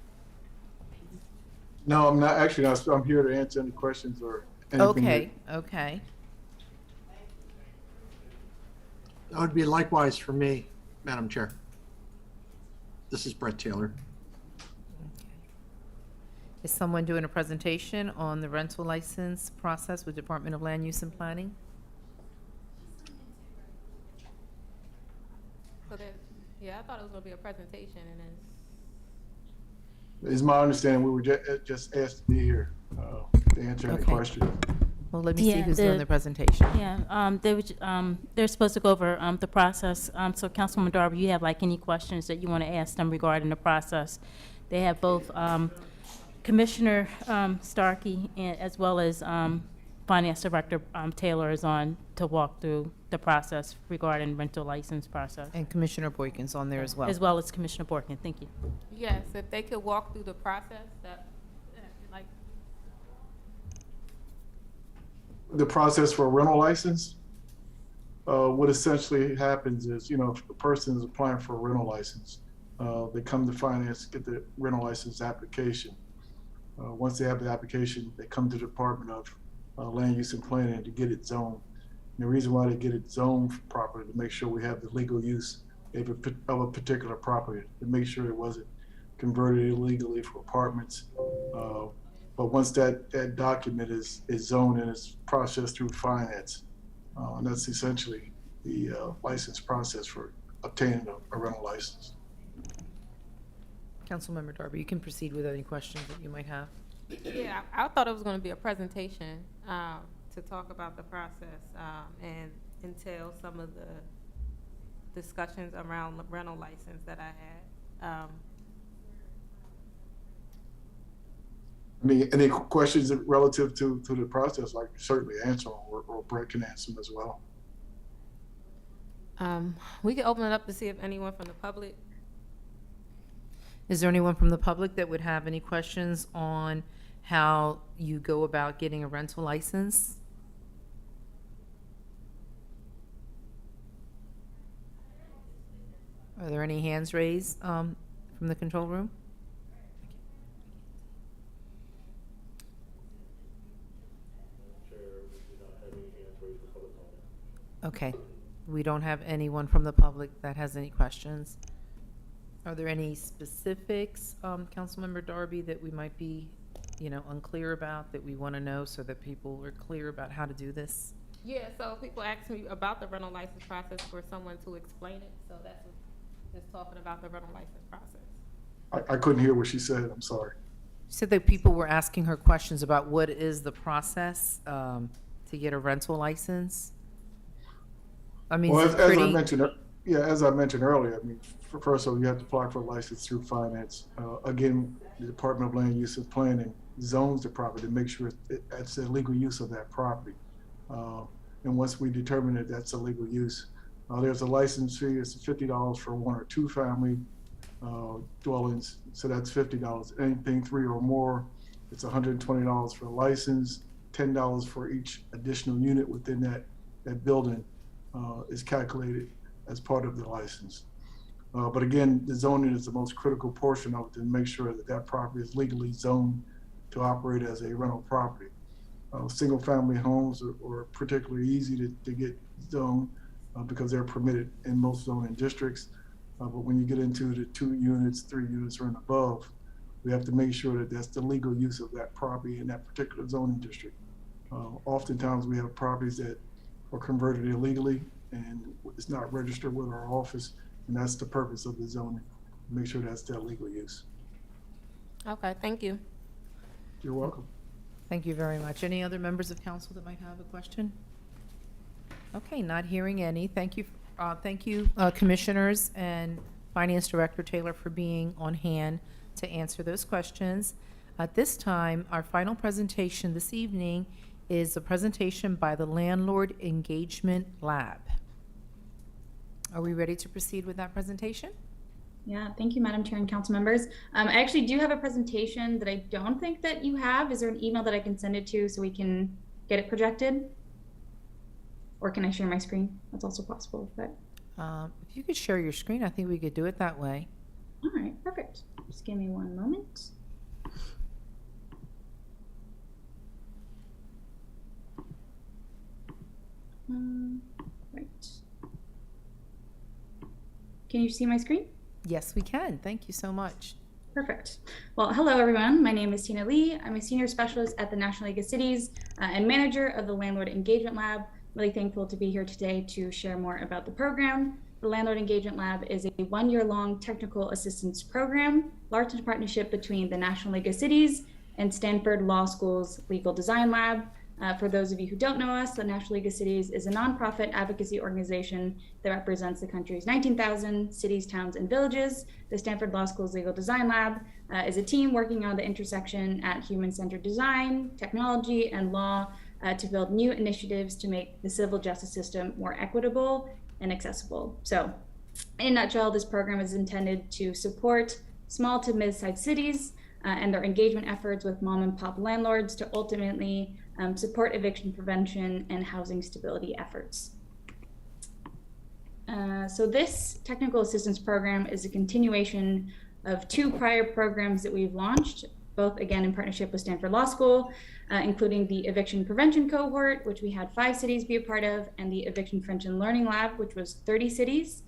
No, I'm not, actually, I'm here to answer any questions or anything. Okay, okay. That would be likewise for me, Madam Chair. This is Brett Taylor. Is someone doing a presentation on the rental license process with Department of Land Use and Planning? So there, yeah, I thought it was gonna be a presentation and then. It's my understanding we were just asked to be here to answer any Okay. questions. Well, let me see Yeah, who's doing the- the presentation. Yeah, they're supposed to go over the process. So Councilwoman Darby, you have like any questions that you want to ask them regarding the process? They have both Commissioner Starkey and as well as Finance Director Taylor is on to walk through the process regarding rental license process, And Commissioner Boykins on there as well. as well as Commissioner Borkin. Thank you. Yes, if they could walk through the process, that, like, The process for a rental license, what essentially happens is, you know, if a person is applying for a rental license, they come to finance, get the rental license application. Once they have the application, they come to the Department of Land Use and Planning to get it zoned. And the reason why they get it zoned properly, to make sure we have the legal use of a particular property, to make sure it wasn't converted illegally for apartments. But once that document is zoned and is processed through finance, and that's essentially the license process for obtaining a rental license. Councilmember Darby, you can proceed with any questions that you might have. yeah, I thought it was gonna be a presentation, to talk about the process, and entail some of the discussions around the rental license that I had. I mean, any questions relative to the process, I can certainly answer them, or Brett can answer them as well. We can open it up to see if anyone from the public. Is there anyone from the public that would have any questions on how you go about getting a rental license? Are there any hands raised from the control room? Chair, we do not have any hands raised for public comment. Okay, we don't have anyone from the public that has any questions. Are there any specifics, Councilmember Darby, that we might be, unclear about, that we want to know so that people are clear about how to do this? Yeah, so people ask me about the rental license process for someone to explain it, so that's what, just talking about the rental license process. I couldn't hear what she said, I'm sorry. You said that people were asking her questions about what is the process to get a rental license? I mean, Well, it's as I pretty, mentioned, as I mentioned earlier, I mean, first of all, you have to apply for a license through finance. Again, the Department of Land Use and Planning zones the property to make sure it's a legal use of that property. And once we determine that that's a legal use, there's a license fee. It's $50 for 1 or 2 family dwellings, so that's $50. Anything 3 or more, it's $120 for a license. $10 for each additional unit within that building is calculated as part of the license. But again, the zoning is the most critical portion of it, to make sure that property is legally zoned to operate as a rental property. Single-family homes are particularly easy to get zoned because they're permitted in most zoning districts. But when you get into the 2 units, 3 units, or and above, we have to make sure that that's the legal use of that property in that particular zoning district. Oftentimes, we have properties that are converted illegally and it's not registered with our office, and that's the purpose of the zoning, to make sure that's that legal use. Okay, thank you. You're welcome. thank you very much. Any other members of council that might have a question? Okay, not hearing any. Thank you, Commissioners and Finance Director Taylor, for being on hand to answer those questions. At this time, our final presentation this evening is a presentation by the Landlord Engagement Lab. Are we ready to proceed with that presentation? Yeah, thank you, Madam Chair and council members. I actually do have a presentation that I don't think that you have. Is there an email that I can send it to so we can get it projected? Or can I share my screen? That's also possible, but. If you could share your screen, I think we could do it that way. All right, perfect. Just give me one moment. Right. Can you see my screen? Yes, we can. Thank you so much. Perfect. Well, hello, everyone. My name is Tina Lee. I'm a senior specialist at the National League of Cities and manager of the Landlord Engagement Lab. Really thankful to be here today to share more about the program. The Landlord Engagement Lab is a one-year-long technical assistance program, largely in partnership between the National League of Cities and Stanford Law School's Legal Design Lab. For those of you who don't know us, the National League of Cities is a nonprofit advocacy organization that represents the country's 19,000 cities, towns, and villages. The Stanford Law School's Legal Design Lab is a team working on the intersection at human-centered design, technology, and law to build new initiatives to make the civil justice system more equitable and accessible. So, in a nutshell, this program is intended to support small to mid-sized cities and their engagement efforts with mom and pop landlords to ultimately support eviction prevention and housing stability efforts. So this technical assistance program is a continuation of 2 prior programs that we've launched, both again in partnership with Stanford Law School, including the eviction prevention cohort, which we had 5 cities be a part of, and the eviction prevention learning lab, which was 30 cities.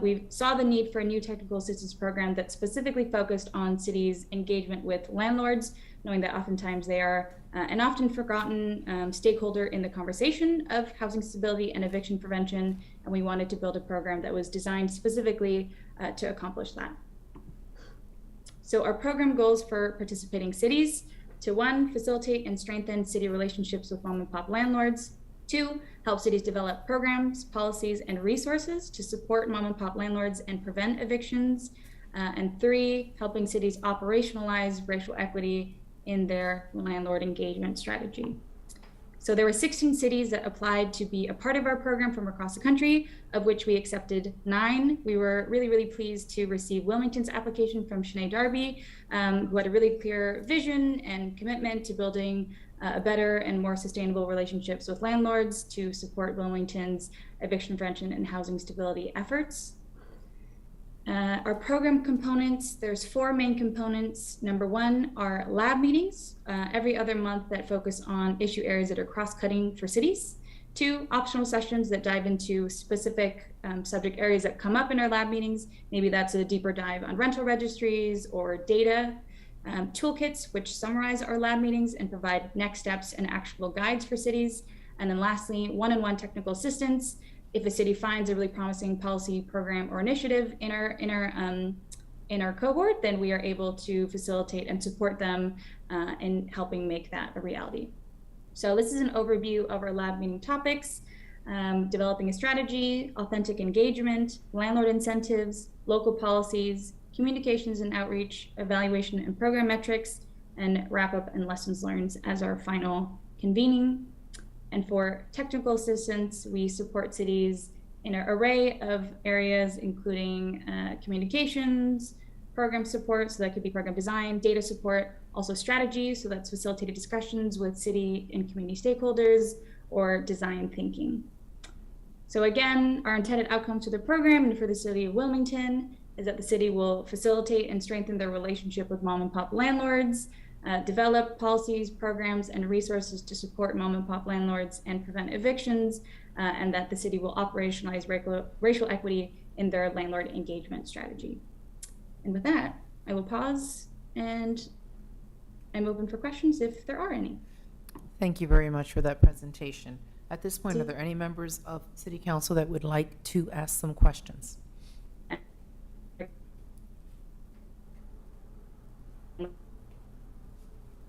We saw the need for a new technical assistance program that specifically focused on cities' engagement with landlords, knowing that oftentimes they are an often forgotten stakeholder in the conversation of housing stability and eviction prevention, and we wanted to build a program that was designed specifically to accomplish that. So our program goals for participating cities: to 1, facilitate and strengthen city relationships with mom and pop landlords; 2, help cities develop programs, policies, and resources to support mom and pop landlords and prevent evictions; and 3, helping cities operationalize racial equity in their landlord engagement strategy. So there were 16 cities that applied to be a part of our program from across the country, of which we accepted 9. We were really, really pleased to receive Wilmington's application from Shanae Darby, who had a really clear vision and commitment to building a better and more sustainable relationships with landlords to support Wilmington's eviction prevention and housing stability efforts. Our program components, there's 4 main components. Number 1 are lab meetings every other month that focus on issue areas that are cross-cutting for cities. 2, optional sessions that dive into specific subject areas that come up in our lab meetings. Maybe that's a deeper dive on rental registries or data. Toolkits, which summarize our lab meetings and provide next steps and actionable guides for cities. And then lastly, one-on-one technical assistance. If a city finds a really promising policy, program, or initiative in our cohort, then we are able to facilitate and support them in helping make that a reality. So this is an overview of our lab meeting topics: developing a strategy, authentic engagement, landlord incentives, local policies, communications and outreach, evaluation and program metrics, and wrap up and lessons learned as our final convening. And for technical assistance, we support cities in an array of areas, including communications, program support, so that could be program design, data support, also strategy, so that's facilitated discussions with city and community stakeholders, or design thinking. So again, our intended outcomes for the program and for the city of Wilmington is that the city will facilitate and strengthen their relationship with mom and pop landlords, develop policies, programs, and resources to support mom and pop landlords and prevent evictions, and that the city will operationalize racial equity in their landlord engagement strategy. And with that, I will pause and I'm open for questions if there are any. Thank you very much for that presentation. At this point, are there any members of City Council that would like to ask some questions?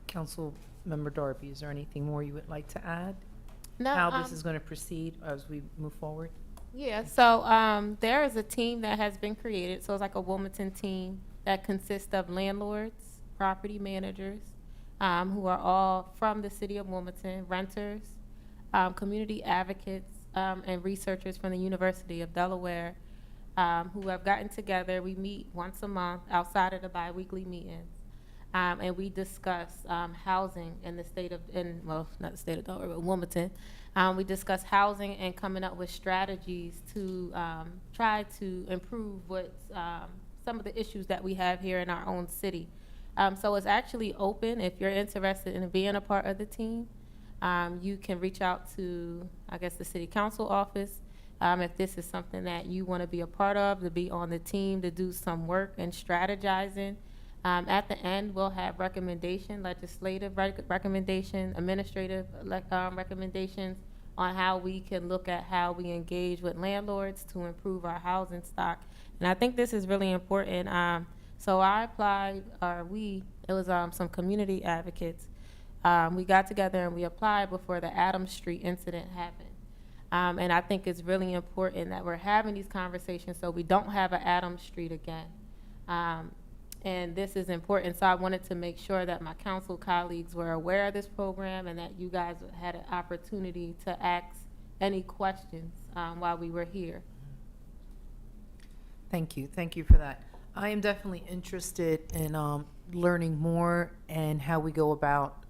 Council Member Darby, is there anything more you would like to add? No, How this is going to proceed as we move forward? Yeah, so there is a team that has been created. So it's like a Wilmington team that consists of landlords, property managers, who are all from the city of Wilmington, renters, community advocates, and researchers from the University of Delaware, who have gotten together. We meet once a month outside of the biweekly meetings. And we discuss housing in the state of, well, not the state of Delaware, but Wilmington. We discuss housing and coming up with strategies to try to improve some of the issues that we have here in our own city. So it's actually open. If you're interested in being a part of the team, you can reach out to, I guess, the city council office. If this is something that you want to be a part of, to be on the team, to do some work and strategizing. At the end, we'll have recommendation, legislative recommendation, administrative recommendations on how we can look at how we engage with landlords to improve our housing stock. And I think this is really important. So I applied, it was some community advocates. We got together and we applied before the Adams Street incident happened. And I think it's really important that we're having these conversations so we don't have an Adams Street again. And this is important, so I wanted to make sure that my council colleagues were aware of this program and that you guys had an opportunity to ask any questions while we were here. Thank you for that. I am definitely interested in learning more and how we go about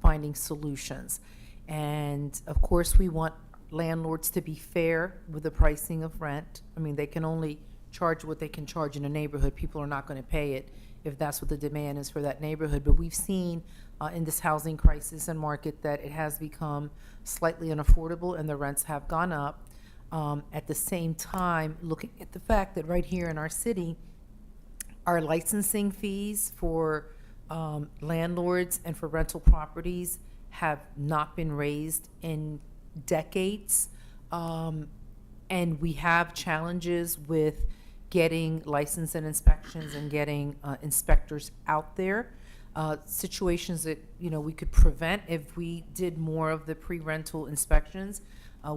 finding solutions. And of course, we want landlords to be fair with the pricing of rent. I mean, they can only charge what they can charge in a neighborhood. People are not going to pay it if that's what the demand is for that neighborhood. But we've seen in this housing crisis and market that it has become slightly unaffordable and the rents have gone up. At the same time, looking at the fact that right here in our city, our licensing fees for landlords and for rental properties have not been raised in decades. And we have challenges with getting license and inspections and getting inspectors out there. Situations that, we could prevent if we did more of the pre-rental inspections.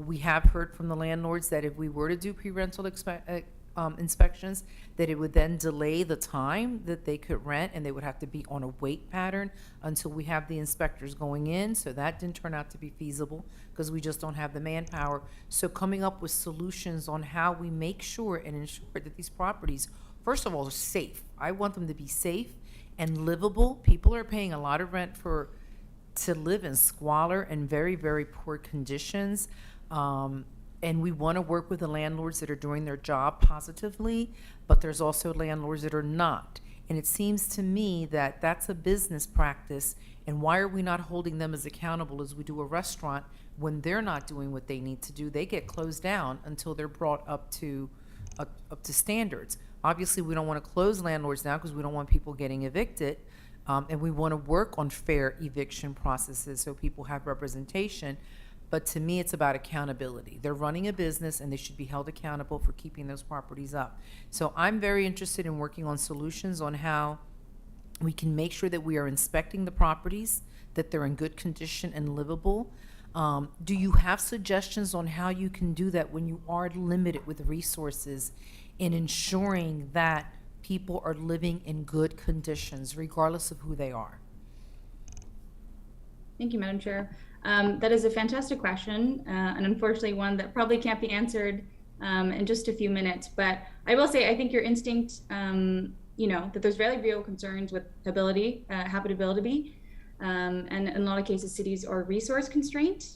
We have heard from the landlords that if we were to do pre-rental inspections, that it would then delay the time that they could rent, and they would have to be on a wait pattern until we have the inspectors going in. So that didn't turn out to be feasible because we just don't have the manpower. So coming up with solutions on how we make sure and ensure that these properties, first of all, are safe. I want them to be safe and livable. People are paying a lot of rent to live in squalor and very, very poor conditions. And we want to work with the landlords that are doing their job positively, but there's also landlords that are not. And it seems to me that that's a business practice, and why are we not holding them as accountable as we do a restaurant when they're not doing what they need to do? They get closed down until they're brought up to standards. Obviously, we don't want to close landlords now because we don't want people getting evicted, and we want to work on fair eviction processes so people have representation. But to me, it's about accountability. They're running a business and they should be held accountable for keeping those properties up. So I'm very interested in working on solutions on how we can make sure that we are inspecting the properties, that they're in good condition and livable. Do you have suggestions on how you can do that when you are limited with resources in ensuring that people are living in good conditions, regardless of who they are? Thank you, Madam Chair. That is a fantastic question, and unfortunately one that probably can't be answered in just a few minutes. But I will say, I think your instinct, that there's very real concerns with habitability, and in a lot of cases, cities are resource constrained.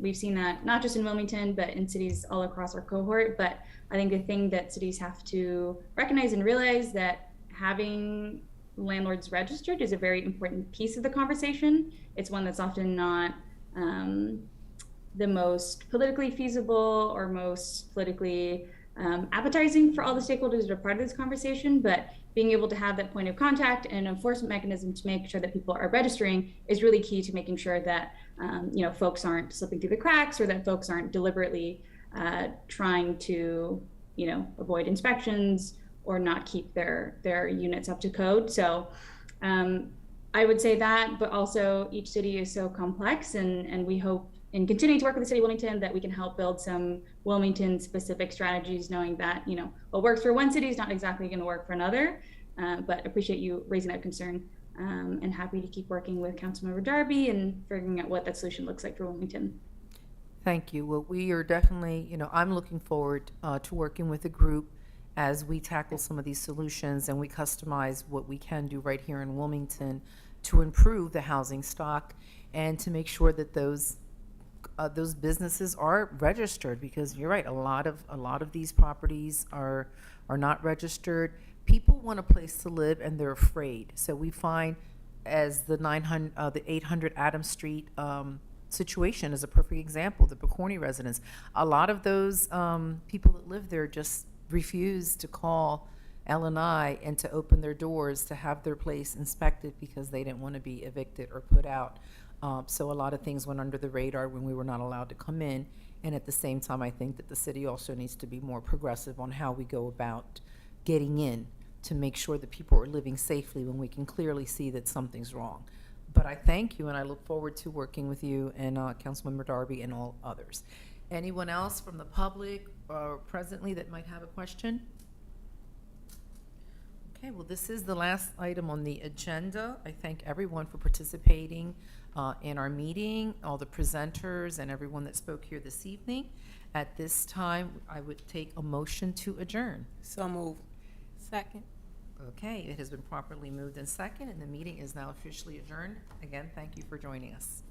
We've seen that not just in Wilmington, but in cities all across our cohort. But I think the thing that cities have to recognize and realize that having landlords registered is a very important piece of the conversation. It's one that's often not the most politically feasible or most politically appetizing for all the stakeholders that are part of this conversation, but being able to have that point of contact and an enforcement mechanism to make sure that people are registering is really key to making sure that folks aren't slipping through the cracks, or that folks aren't deliberately trying to avoid inspections or not keep their units up to code. So I would say that, but also each city is so complex, and we hope in continuing to work with the city of Wilmington that we can help build some Wilmington specific strategies, knowing that what works for one city is not exactly going to work for another. But appreciate you raising that concern, and happy to keep working with Councilmember Darby and figuring out what that solution looks like for Wilmington. Thank you. Well, we are definitely, I'm looking forward to working with the group as we tackle some of these solutions and we customize what we can do right here in Wilmington to improve the housing stock and to make sure that those businesses are registered, because you're right, a lot of these properties are not registered. People want a place to live and they're afraid. So we find, as the 800 Adams Street situation is a perfect example, the Picorni residents, a lot of those people that live there just refuse to call L&I and to open their doors to have their place inspected because they didn't want to be evicted or put out. So a lot of things went under the radar when we were not allowed to come in. And at the same time, I think that the city also needs to be more progressive on how we go about getting in to make sure that people are living safely when we can clearly see that something's wrong. But I thank you, and I look forward to working with you and Councilmember Darby and all others. Anyone else from the public presently that might have a question? Okay, well, this is the last item on the agenda. I thank everyone for participating in our meeting, all the presenters, and everyone that spoke here this evening. At this time, I would take a motion to adjourn. So move. Second. Okay, it has been properly moved and second, and the meeting is now officially adjourned. Again, thank you for joining us.